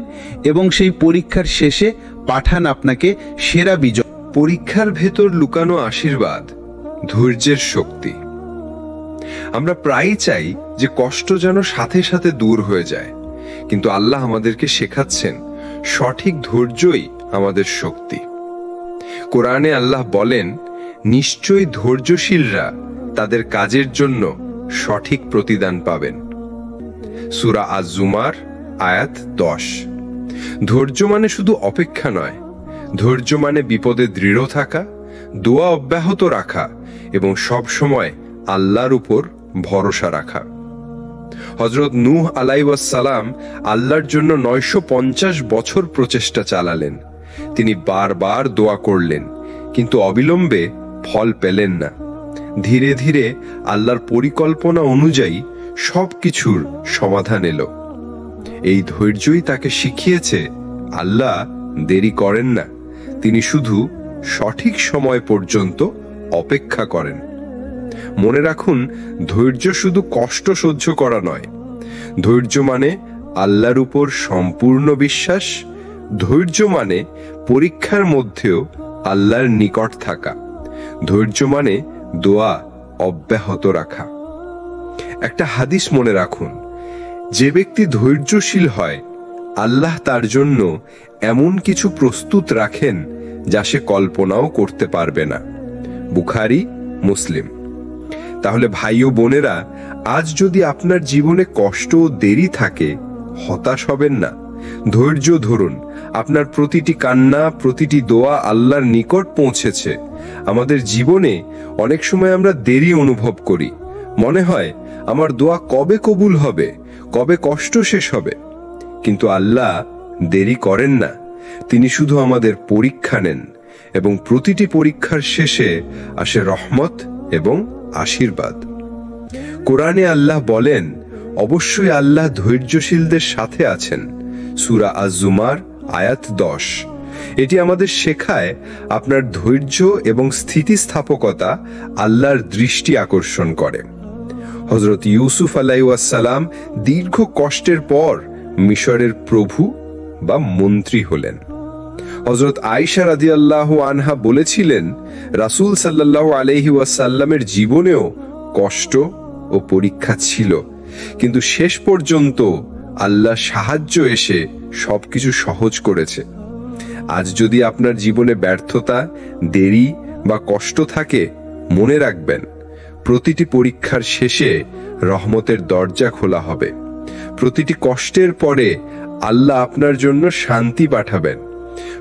এবং সেই পরীক্ষার শেষে পাঠান আপনাকে সেরা বিজয়। পরীক্ষার ভেতর লুকানো আশীর্বাদ, ধৈর্যের শক্তি। আমরা প্রায়ই চাই যে কষ্ট যেন সাথে সাথে দূর হয়ে যায়, কিন্তু আল্লাহ আমাদেরকে শেখাচ্ছেন সঠিক ধৈর্যই আমাদের শক্তি। কোরআনে আল্লাহ বলেন, নিশ্চয়ই ধৈর্যশীলরা তাদের কাজের জন্য সঠিক প্রতিদান পাবেন। সূরা আজ-জুমার আয়াত 10। ধৈর্য মানে শুধু অপেক্ষা নয়, ধৈর্য মানে বিপদে দৃঢ় থাকা, দোয়া অব্যাহত রাখা এবং সব সময় আল্লাহর উপর ভরসা রাখা। হযরত নূহ আলাইহিস সালাম আল্লাহর জন্য 950 বছর প্রচেষ্টা চালালেন। তিনি বারবার দোয়া করলেন, কিন্তু অবিলম্বে ফল পেলেন না। ধীরে ধীরে আল্লাহর পরিকল্পনা অনুযায়ী সবকিছুর সমাধান এলো। এই ধৈর্যই তাকে শিখিয়েছে আল্লাহ দেরি করেন না, তিনি শুধু সঠিক সময় পর্যন্ত অপেক্ষা করেন। মনে রাখুন, ধৈর্য শুধু কষ্ট সহ্য করা নয়। ধৈর্য মানে আল্লাহর উপর সম্পূর্ণ বিশ্বাস। ধৈর্য মানে পরীক্ষার মধ্যেও আল্লাহর নিকট থাকা। ধৈর্য মানে দোয়া অব্যাহত রাখা। একটা হাদিস মনে রাখুন, যে ব্যক্তি ধৈর্যশীল হয়, আল্লাহ তার জন্য এমন কিছু প্রস্তুত রাখেন যা সে কল্পনাও করতে পারবে না। বুখারী, মুসলিম। তাহলে ভাই ও বোনেরা, আজ যদি আপনার জীবনে কষ্ট ও দেরি থাকে, হতাশ হবেন না। ধৈর্য ধরুন। আপনার প্রতিটি কান্না, প্রতিটি দোয়া আল্লাহর নিকট পৌঁছেছে। আমাদের জীবনে অনেক সময় আমরা দেরি অনুভব করি। মনে হয় আমার দোয়া কবে কবুল হবে, কবে কষ্ট শেষ হবে। কিন্তু আল্লাহ দেরি করেন না। তিনি শুধু আমাদের পরীক্ষা নেন, এবং প্রতিটি পরীক্ষার শেষে আসে রহমত এবং আশীর্বাদ। কোরআনে আল্লাহ বলেন, অবশ্যই আল্লাহ ধৈর্যশীলদের সাথে আছেন। সূরা আজ-জুমার আয়াত 10। এটি আমাদের শেখায় আপনার ধৈর্য এবং স্থিতিস্থাপকতা আল্লাহর দৃষ্টি আকর্ষণ করে। হযরত ইউসুফ আলাইহিস সালাম দীর্ঘ কষ্টের পর মিশরের প্রভু বা মন্ত্রী হলেন। হযরত আয়েশা রাদিয়াল্লাহু আনহা বলেছিলেন, রাসূল সাল্লাল্লাহু আলাইহি ওয়াসাল্লামের জীবনেও কষ্ট ও পরীক্ষা ছিল, কিন্তু শেষ পর্যন্ত আল্লাহর সাহায্য এসে সবকিছু সহজ করেছে। আজ যদি আপনার জীবনে ব্যর্থতা, দেরি বা কষ্ট থাকে, মনে রাখবেন, প্রতিটি পরীক্ষার শেষে রহমতের দরজা খোলা হবে। প্রতিটি কষ্টের পরে আল্লাহ আপনার জন্য শান্তি পাঠাবেন।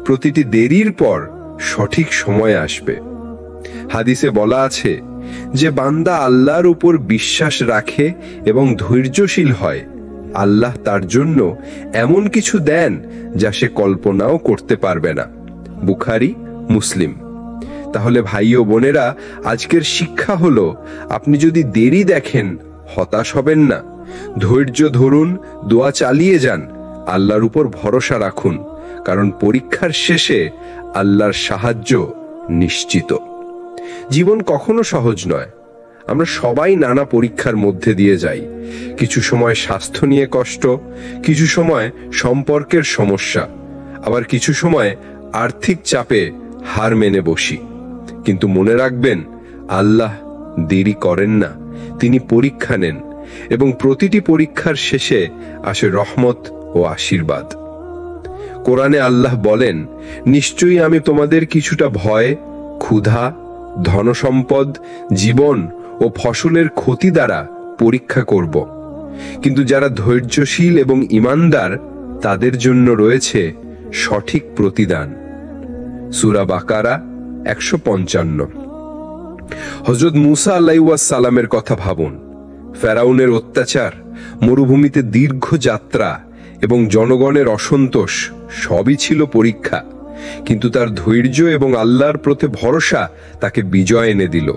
প্রতিটি দেরির পর সঠিক সময় আসবে। হাদিসে বলা আছে, যে বান্দা আল্লাহর উপর বিশ্বাস রাখে এবং ধৈর্যশীল হয়, আল্লাহ তার জন্য এমন কিছু দেন যা সে কল্পনাও করতে পারবে না। বুখারী, মুসলিম। তাহলে ভাই ও বোনেরা, আজকের শিক্ষা হলো, আপনি যদি দেরি দেখেন, হতাশ হবেন না। ধৈর্য ধরুন, দোয়া চালিয়ে যান, আল্লাহর উপর ভরসা রাখুন, কারণ পরীক্ষার শেষে আল্লাহর সাহায্য নিশ্চিত। জীবন কখনো সহজ নয়। আমরা সবাই নানা পরীক্ষার মধ্যে দিয়ে যাই। কিছু সময় স্বাস্থ্য নিয়ে কষ্ট, কিছু সময় সম্পর্কের সমস্যা, আবার কিছু সময় আর্থিক চাপে হার মেনে বসি। কিন্তু মনে রাখবেন, আল্লাহ দেরি করেন না। তিনি পরীক্ষা নেন, এবং প্রতিটি পরীক্ষার শেষে আসে রহমত ও আশীর্বাদ। কোরআনে আল্লাহ বলেন, নিশ্চয়ই আমি তোমাদের কিছুটা ভয়, ক্ষুধা, ধনসম্পদ, জীবন ও ফসলের ক্ষতি দ্বারা পরীক্ষা করব, কিন্তু যারা ধৈর্যশীল এবং ঈমানদার, তাদের জন্য রয়েছে সঠিক প্রতিদান। সূরা বাকারা 155। হযরত মূসা আলাইহিস সালামের কথা ভাবুন। ফেরাউনের অত্যাচার, মরুভূমিতে দীর্ঘ যাত্রা এবং জনগণের অসন্তোষ সবই ছিল পরীক্ষা, কিন্তু তার ধৈর্য এবং আল্লাহর প্রতি ভরসা তাকে বিজয় এনে দিল।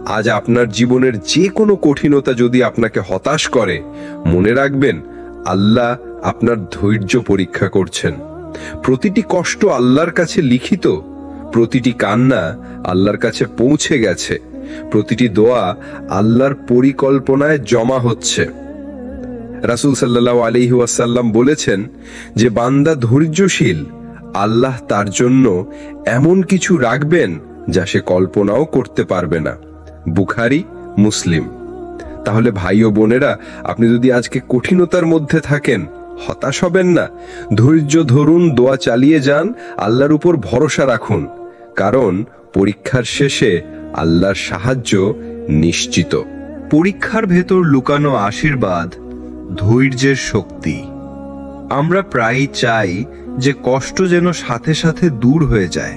আজ আপনার জীবনের যে কোনো কঠিনতা যদি আপনাকে হতাশ করে, মনে রাখবেন, আল্লাহ আপনার ধৈর্য পরীক্ষা করছেন। প্রতিটি কষ্ট আল্লাহর কাছে লিখিত, প্রতিটি কান্না আল্লাহর কাছে পৌঁছে গেছে, প্রতিটি দোয়া আল্লাহর পরিকল্পনায় জমা হচ্ছে। রাসূল সাল্লাল্লাহু আলাইহি ওয়াসাল্লাম বলেছেন, যে বান্দা ধৈর্যশীল, আল্লাহ তার জন্য এমন কিছু রাখবেন যা সে কল্পনাও করতে পারবে না। বুখারী, মুসলিম। তাহলে ভাই ও বোনেরা, আপনি যদি আজকে কঠিনতার মধ্যে থাকেন, হতাশ হবেন না। ধৈর্য ধরুন, দোয়া চালিয়ে যান, আল্লাহর উপর ভরসা রাখুন, কারণ পরীক্ষার শেষে আল্লাহর সাহায্য নিশ্চিত। পরীক্ষার ভেতর লুকানো আশীর্বাদ, ধৈর্যের শক্তি। আমরা প্রায়ই চাই যে কষ্ট যেন সাথে সাথে দূর হয়ে যায়,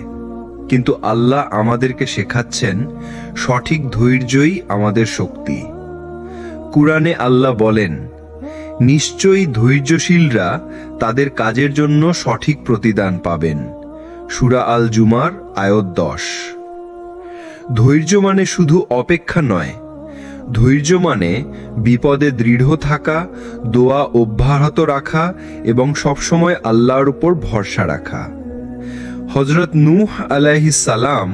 কিন্তু আল্লাহ আমাদেরকে শেখাচ্ছেন, সঠিক ধৈর্যই আমাদের শক্তি। কুরআনে আল্লাহ বলেন, নিশ্চয়ই ধৈর্যশীলরা তাদের কাজের জন্য সঠিক প্রতিদান পাবেন। সূরা আল-জুমার আয়াত 10। ধৈর্য মানে শুধু অপেক্ষা নয়, ধৈর্য মানে বিপদে দৃঢ় থাকা, দোয়া অব্যাহত রাখা এবং সবসময় আল্লাহর উপর ভরসা রাখা। হযরত নূহ আলাইহিস সালাম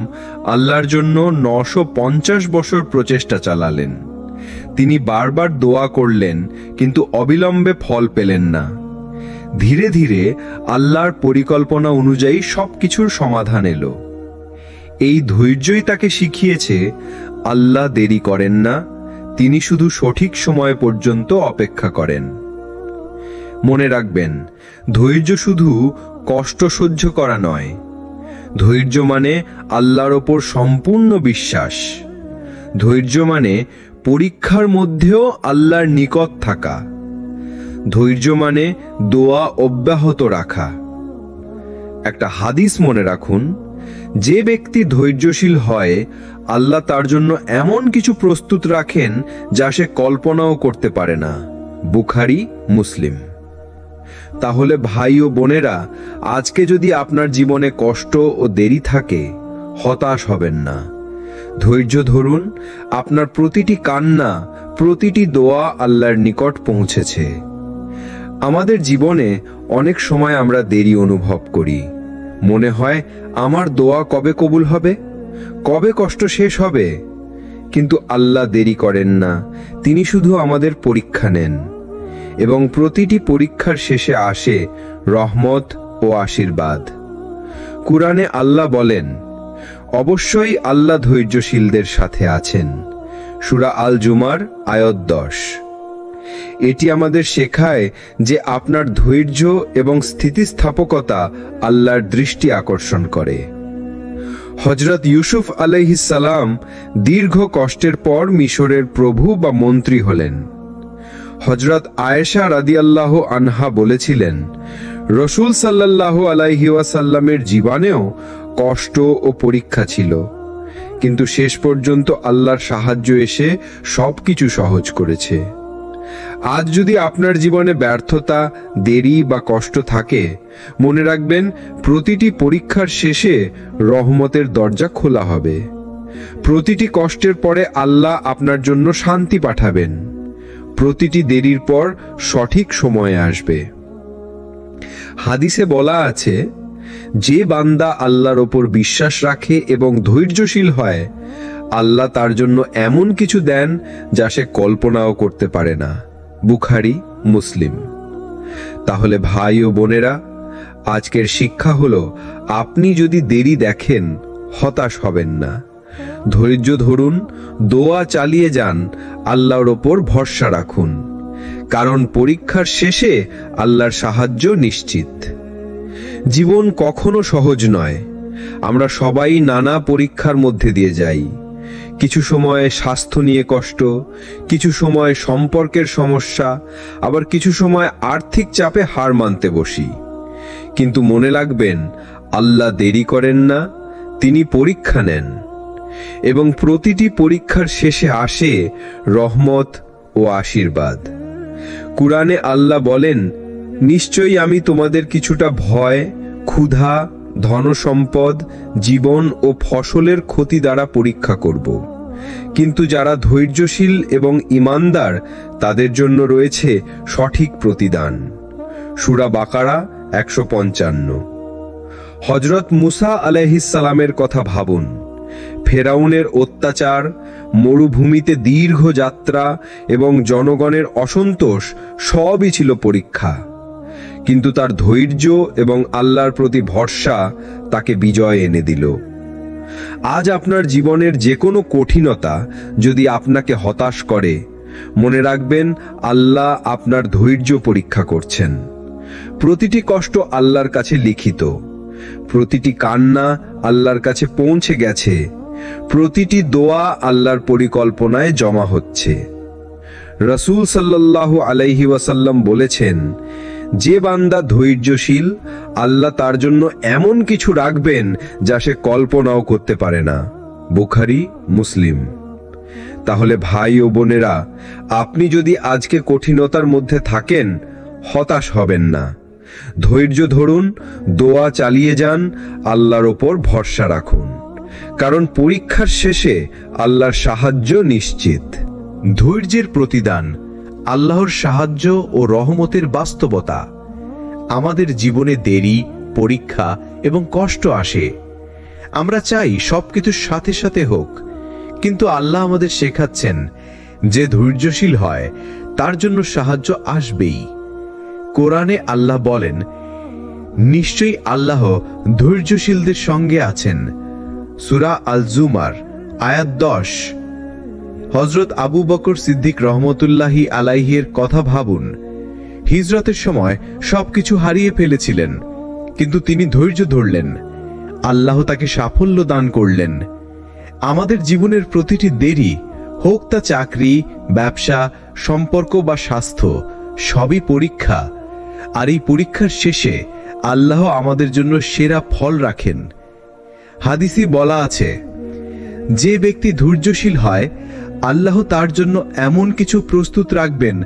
আল্লাহর জন্য 950 বছর প্রচেষ্টা চালালেন। তিনি বারবার দোয়া করলেন, কিন্তু অবিলম্বে ফল পেলেন না। ধীরে ধীরে আল্লাহর পরিকল্পনা অনুযায়ী সবকিছুর সমাধান এলো। এই ধৈর্যই তাকে শিখিয়েছে আল্লাহ দেরি করেন না, তিনি শুধু সঠিক সময় পর্যন্ত অপেক্ষা করেন। মনে রাখবেন, ধৈর্য শুধু কষ্ট সহ্য করা নয়, ধৈর্য মানে আল্লাহর ওপর সম্পূর্ণ বিশ্বাস। ধৈর্য মানে পরীক্ষার মধ্যেও আল্লাহর নিকট থাকা। ধৈর্য মানে দোয়া অব্যাহত রাখা। একটা হাদিস মনে রাখুন, যে ব্যক্তি ধৈর্যশীল হয়, আল্লাহ তার জন্য এমন কিছু প্রস্তুত রাখেন যা সে কল্পনাও করতে পারে না। বুখারী, মুসলিম। তাহলে ভাই ও বোনেরা, আজকে যদি আপনার জীবনে কষ্ট ও দেরি থাকে, হতাশ হবেন না। ধৈর্য ধরুন, আপনার প্রতিটি কান্না, প্রতিটি দোয়া আল্লাহর নিকট পৌঁছেছে। আমাদের জীবনে অনেক সময় আমরা দেরি অনুভব করি। মনে হয় আমার দোয়া কবে কবুল হবে, কবে কষ্ট শেষ হবে। কিন্তু আল্লাহ দেরি করেন না, তিনি শুধু আমাদের পরীক্ষা নেন, এবং প্রতিটি পরীক্ষার শেষে আসে রহমত ও আশীর্বাদ। কুরআনে আল্লাহ বলেন, অবশ্যই আল্লাহ ধৈর্যশীলদের সাথে আছেন। সূরা আল জুমার আয়াত 10। এটি আমাদের শেখায় যে আপনার ধৈর্য এবং স্থিতিস্থাপকতা আল্লাহর দৃষ্টি আকর্ষণ করে। হযরত ইউসুফ আলাইহিস সালাম দীর্ঘ কষ্টের পর মিশরের প্রভু বা মন্ত্রী হলেন। হযরত আয়েশা রাদিয়াল্লাহু আনহা বলেছিলেন, রাসূল সাল্লাল্লাহু আলাইহি ওয়াসাল্লামের জীবনেও কষ্ট ও পরীক্ষা ছিল, কিন্তু শেষ পর্যন্ত আল্লাহর সাহায্য এসে সবকিছু সহজ করেছে। আজ যদি আপনার জীবনে ব্যর্থতা, দেরি বা কষ্ট থাকে, মনে রাখবেন, প্রতিটি পরীক্ষার শেষে রহমতের দরজা খোলা হবে। প্রতিটি কষ্টের পরে আল্লাহ আপনার জন্য শান্তি পাঠাবেন। প্রতিটি দেরির পর সঠিক সময়ে আসবে। হাদিসে বলা আছে, যে বান্দা আল্লাহর ওপর বিশ্বাস রাখে এবং ধৈর্যশীল হয়, আল্লাহ তার জন্য এমন কিছু দেন যা সে কল্পনাও করতে পারে না। বুখারী, মুসলিম। তাহলে ভাই ও বোনেরা, আজকের শিক্ষা হলো, আপনি যদি দেরি দেখেন, হতাশ হবেন না। ধৈর্য ধরুন, দোয়া চালিয়ে যান, আল্লাহর ওপর ভরসা রাখুন, কারণ পরীক্ষার শেষে আল্লাহর সাহায্য নিশ্চিত। জীবন কখনো সহজ নয়। আমরা সবাই নানা পরীক্ষার মধ্যে দিয়ে যাই। কিছু সময় স্বাস্থ্য নিয়ে কষ্ট, কিছু সময় সম্পর্কের সমস্যা, আবার কিছু সময় আর্থিক চাপে হার মানতে বসি। কিন্তু মনে রাখবেন, আল্লাহ দেরি করেন না, তিনি পরীক্ষা নেন, এবং প্রতিটি পরীক্ষার শেষে আসে রহমত ও আশীর্বাদ। কুরআনে আল্লাহ বলেন, নিশ্চয়ই আমি তোমাদের কিছুটা ভয়, ক্ষুধা, ধনসম্পদ, জীবন ও ফসলের ক্ষতি দ্বারা পরীক্ষা করব, কিন্তু যারা ধৈর্যশীল এবং ঈমানদার, তাদের জন্য রয়েছে সঠিক প্রতিদান। সূরা বাকারা 155। হযরত মুসা আলাইহিস সালামের কথা ভাবুন। ফেরাউনের অত্যাচার, মরুভূমিতে দীর্ঘ যাত্রা এবং জনগণের অসন্তোষ সবই ছিল পরীক্ষা, কিন্তু তার ধৈর্য এবং আল্লাহর প্রতি ভরসা তাকে বিজয় এনে দিল। আজ আপনার জীবনের যে কোনো কঠিনতা যদি আপনাকে হতাশ করে, মনে রাখবেন, আল্লাহ আপনার ধৈর্য পরীক্ষা করছেন। প্রতিটি কষ্ট আল্লাহর কাছে লিখিত, প্রতিটি কান্না আল্লাহর কাছে পৌঁছে গেছে, প্রতিটি দোয়া আল্লাহর পরিকল্পনায় জমা হচ্ছে। রাসূল সাল্লাল্লাহু আলাইহি ওয়াসাল্লাম বলেছেন, যে বান্দা ধৈর্যশীল, আল্লাহ তার জন্য এমন কিছু রাখবেন যা সে কল্পনাও করতে পারে না। বুখারী, মুসলিম। তাহলে ভাই ও বোনেরা, আপনি যদি আজকে কঠিনতার মধ্যে থাকেন, হতাশ হবেন না। ধৈর্য ধরুন, দোয়া চালিয়ে যান, আল্লাহর ওপর ভরসা রাখুন, কারণ পরীক্ষার শেষে আল্লাহর সাহায্য নিশ্চিত। ধৈর্যের প্রতিদান আল্লাহর সাহায্য ও রহমতের বাস্তবতা। আমাদের জীবনে দেরি, পরীক্ষা এবং কষ্ট আসে। আমরা চাই সবকিছুর সাথে সাথে হোক, কিন্তু আল্লাহ আমাদের শেখাচ্ছেন যে ধৈর্যশীল হয় তার জন্য সাহায্য আসবেই। কোরআনে আল্লাহ বলেন, নিশ্চয়ই আল্লাহ ধৈর্যশীলদের সঙ্গে আছেন। সূরা আল জুমার আয়াত 10। হযরত আবু বকর সিদ্দিক রহমতুল্লাহি আলাইহির কথা ভাবুন। হিজরতের সময় সবকিছু হারিয়ে ফেলেছিলেন, কিন্তু তিনি ধৈর্য ধরলেন। আল্লাহ তাকে সাফল্য দান করলেন। আমাদের জীবনের প্রতিটি দেরি, হোক তা চাকরি, ব্যবসা, সম্পর্ক বা স্বাস্থ্য, সবই পরীক্ষা। আর এই পরীক্ষার শেষে আল্লাহ আমাদের জন্য সেরা ফল রাখেন। হাদিসে বলা আছে, যে ব্যক্তি ধৈর্যশীল হয় আল্লাহ তার জন্য এমন কিছু প্রস্তুত রাখবেন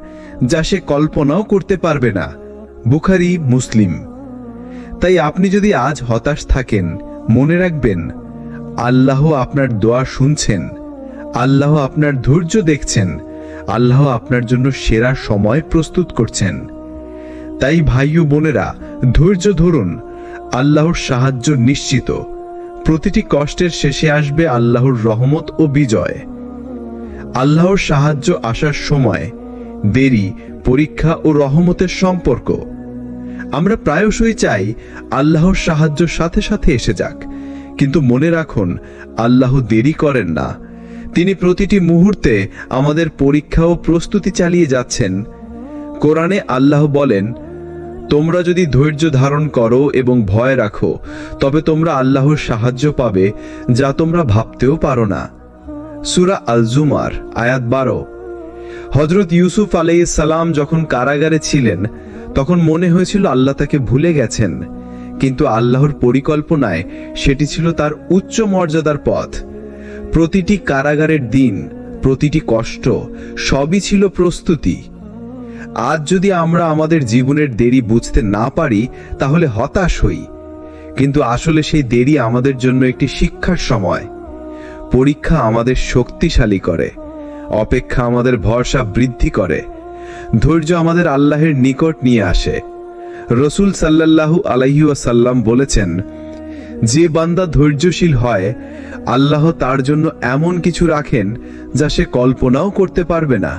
যা সে কল্পনাও করতে পারবে না। বুখারী, মুসলিম। তাই আপনি যদি আজ হতাশ থাকেন, মনে রাখবেন আল্লাহ আপনার দোয়া শুনছেন, আল্লাহ আপনার ধৈর্য দেখছেন, আল্লাহ আপনার জন্য সেরা সময় প্রস্তুত করছেন। তাই ভাই ও বোনেরা, ধৈর্য ধরুন, আল্লাহর সাহায্য নিশ্চিত। প্রতিটি কষ্টের শেষে আসবে আল্লাহর রহমত ও বিজয়। আল্লাহর সাহায্য আসার সময় দেরি, পরীক্ষা ও রহমতের সম্পর্ক। আমরা প্রায়শই চাই আল্লাহর সাহায্য সাথে সাথে এসে যাক, কিন্তু মনে রাখুন আল্লাহ দেরি করেন না। তিনি প্রতিটি মুহূর্তে আমাদের পরীক্ষা ও প্রস্তুতি চালিয়ে যাচ্ছেন। কোরআনে আল্লাহ বলেন, তোমরা যদি ধৈর্য ধারণ করো এবং ভয় রাখো, তবে তোমরা আল্লাহর সাহায্য পাবে যা তোমরা ভাবতেও পারো না। সূরা আল জুমার আয়াত 12। হযরত ইউসুফ আলাইহিস সালাম যখন কারাগারে ছিলেন, তখন মনে হয়েছিল আল্লাহ তাকে ভুলে গেছেন, কিন্তু আল্লাহর পরিকল্পনায় সেটি ছিল তার উচ্চ মর্যাদার পথ। প্রতিটি কারাগারের দিন, প্রতিটি কষ্ট, সবই ছিল প্রস্তুতি। আজ যদি আমরা আমাদের জীবনের দেরি বুঝতে না পারি, তাহলে হতাশ হই, কিন্তু আসলে সেই দেরি আমাদের জন্য একটি শিক্ষার সময়। পরীক্ষা আমাদের শক্তিশালী করে, অপেক্ষা আমাদের ভরসা বৃদ্ধি করে, ধৈর্য আমাদের আল্লাহের নিকট নিয়ে আসে। রাসূল সাল্লাল্লাহু আলাইহি ওয়াসাল্লাম বলেছেন, যে বান্দা ধৈর্যশীল হয় আল্লাহ তার জন্য এমন কিছু রাখেন যা সে কল্পনাও করতে পারবে না।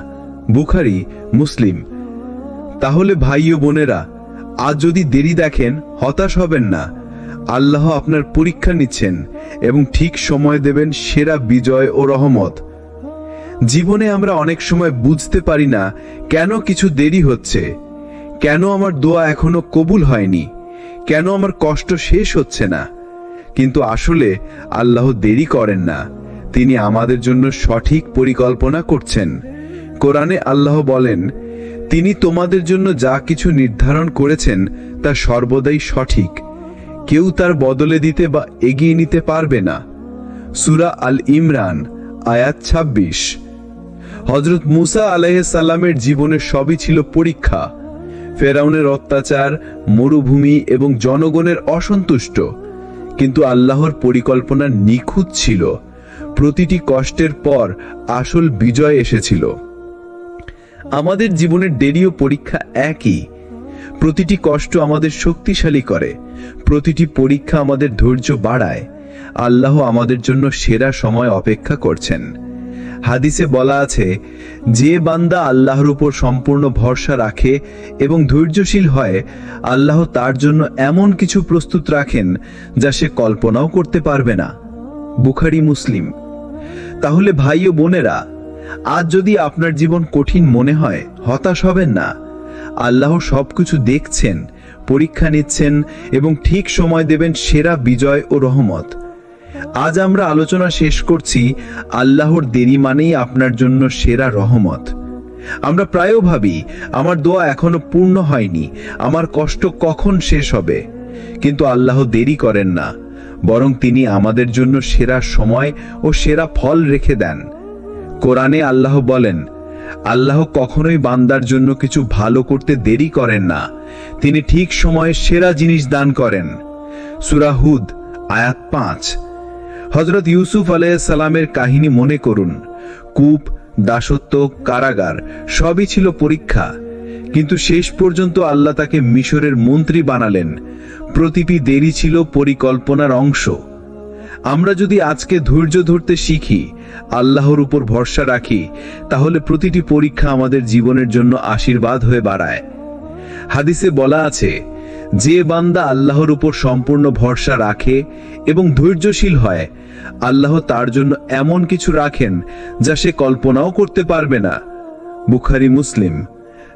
বুখারী, মুসলিম। তাহলে ভাই ও বোনেরা, আজ যদি দেরি দেখেন, হতাশ হবেন না। আল্লাহ আপনার পরীক্ষা নিচ্ছেন এবং ঠিক সময় দেবেন সেরা বিজয় ও রহমত। জীবনে আমরা অনেক সময় বুঝতে পারি না কেন কিছু দেরি হচ্ছে, কেন আমার দোয়া এখনো কবুল হয়নি, কেন আমার কষ্ট শেষ হচ্ছে না। কিন্তু আসলে আল্লাহ দেরি করেন না, তিনি আমাদের জন্য সঠিক পরিকল্পনা করছেন। কোরআনে আল্লাহ বলেন, তিনি তোমাদের জন্য যা কিছু নির্ধারণ করেছেন তা সর্বদাই সঠিক, কেউ তার বদলে দিতে বা এগিয়ে নিতে পারবে না। সূরা আল ইমরান আয়াত 26। হযরত মুসা আলাইহিস সালামের জীবনের সবই ছিল পরীক্ষা। ফেরাউনের অত্যাচার, মরুভূমি এবং জনগণের অসন্তুষ্ট, কিন্তু আল্লাহর পরিকল্পনা নিখুঁত ছিল। প্রতিটি কষ্টের পর আসল বিজয় এসেছিল। আমাদের জীবনের দেরি ও পরীক্ষা একই। প্রতিটি কষ্ট আমাদের শক্তিশালী করে, প্রতিটি পরীক্ষা আমাদের ধৈর্য বাড়ায়। আল্লাহ আমাদের জন্য সেরা সময় অপেক্ষা করছেন। হাদিসে বলা আছে, যে বান্দা আল্লাহর উপর সম্পূর্ণ ভরসা রাখে এবং ধৈর্যশীল হয়, আল্লাহ তার জন্য এমন কিছু প্রস্তুত রাখেন যা সে কল্পনাও করতে পারবে না। বুখারী, মুসলিম। তাহলে ভাই ও বোনেরা, আজ যদি আপনার জীবন কঠিন মনে হয়, হতাশ হবেন না। আল্লাহ সবকিছু দেখছেন, পরীক্ষা নিচ্ছেন এবং ঠিক সময় দেবেন সেরা বিজয় ও রহমত। আজ আমরা আলোচনা শেষ করছি, আল্লাহর দেরি মানেই আপনার জন্য সেরা রহমত। আমরা প্রায় ভাবি, আমার দোয়া এখনো পূর্ণ হয়নি, আমার কষ্ট কখন শেষ হবে। কিন্তু আল্লাহ দেরি করেন না, বরং তিনি আমাদের জন্য সেরা সময় ও সেরা ফল রেখে দেন। কোরআনে আল্লাহ বলেন, আল্লাহ কখনোই বান্দার জন্য কিছু ভালো করতে দেরি করেন না, তিনি ঠিক সময়ে সেরা জিনিস দান করেন। সূরা হুদ আয়াত 5। হযরত ইউসুফ আলাইহিস সালামের কাহিনী মনে করুন। কূপ, দাসত্ব, কারাগার সবই ছিল পরীক্ষা, কিন্তু শেষ পর্যন্ত আল্লাহ তাকে মিশরের মন্ত্রী বানালেন। প্রতিটি দেরি ছিল পরিকল্পনার অংশ। আমরা যদি আজকে ধৈর্য ধরতে শিখি, আল্লাহর উপর ভরসা রাখি, তাহলে প্রতিটি পরীক্ষা আমাদের জীবনের জন্য আশীর্বাদ হয়ে বাড়ায়। হাদিসে বলা আছে, যে বান্দা আল্লাহর উপর সম্পূর্ণ ভরসা রাখে এবং ধৈর্যশীল হয়, আল্লাহ তার জন্য এমন কিছু রাখেন যা সে কল্পনাও করতে পারবে না। বুখারী, মুসলিম।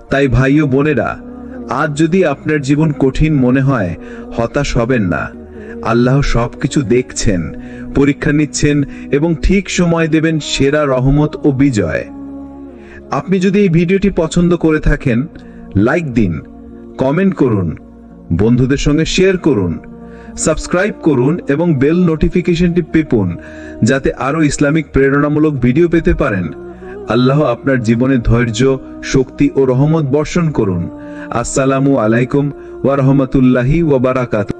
তাই ভাই ও বোনেরা, আজ যদি আপনার জীবন কঠিন মনে হয়, হতাশ হবেন না। আল্লাহ সবকিছু দেখছেন, পরীক্ষা নিচ্ছেন এবং ঠিক সময় দেবেন সেরা রহমত ও বিজয়। আপনি যদি এই ভিডিওটি পছন্দ করে থাকেন, লাইক দিন, কমেন্ট করুন, বন্ধুদের সঙ্গে শেয়ার করুন, সাবস্ক্রাইব করুন এবং বেল নোটিফিকেশনটি টিপুন, যাতে আরো ইসলামিক প্রেরণামূলক ভিডিও পেতে পারেন। আল্লাহ আপনার জীবনে ধৈর্য, শক্তি ও রহমত বর্ষণ করুন। আসসালামু আলাইকুম ওয়া রাহমাতুল্লাহি ওয়া বারাকাতুহু।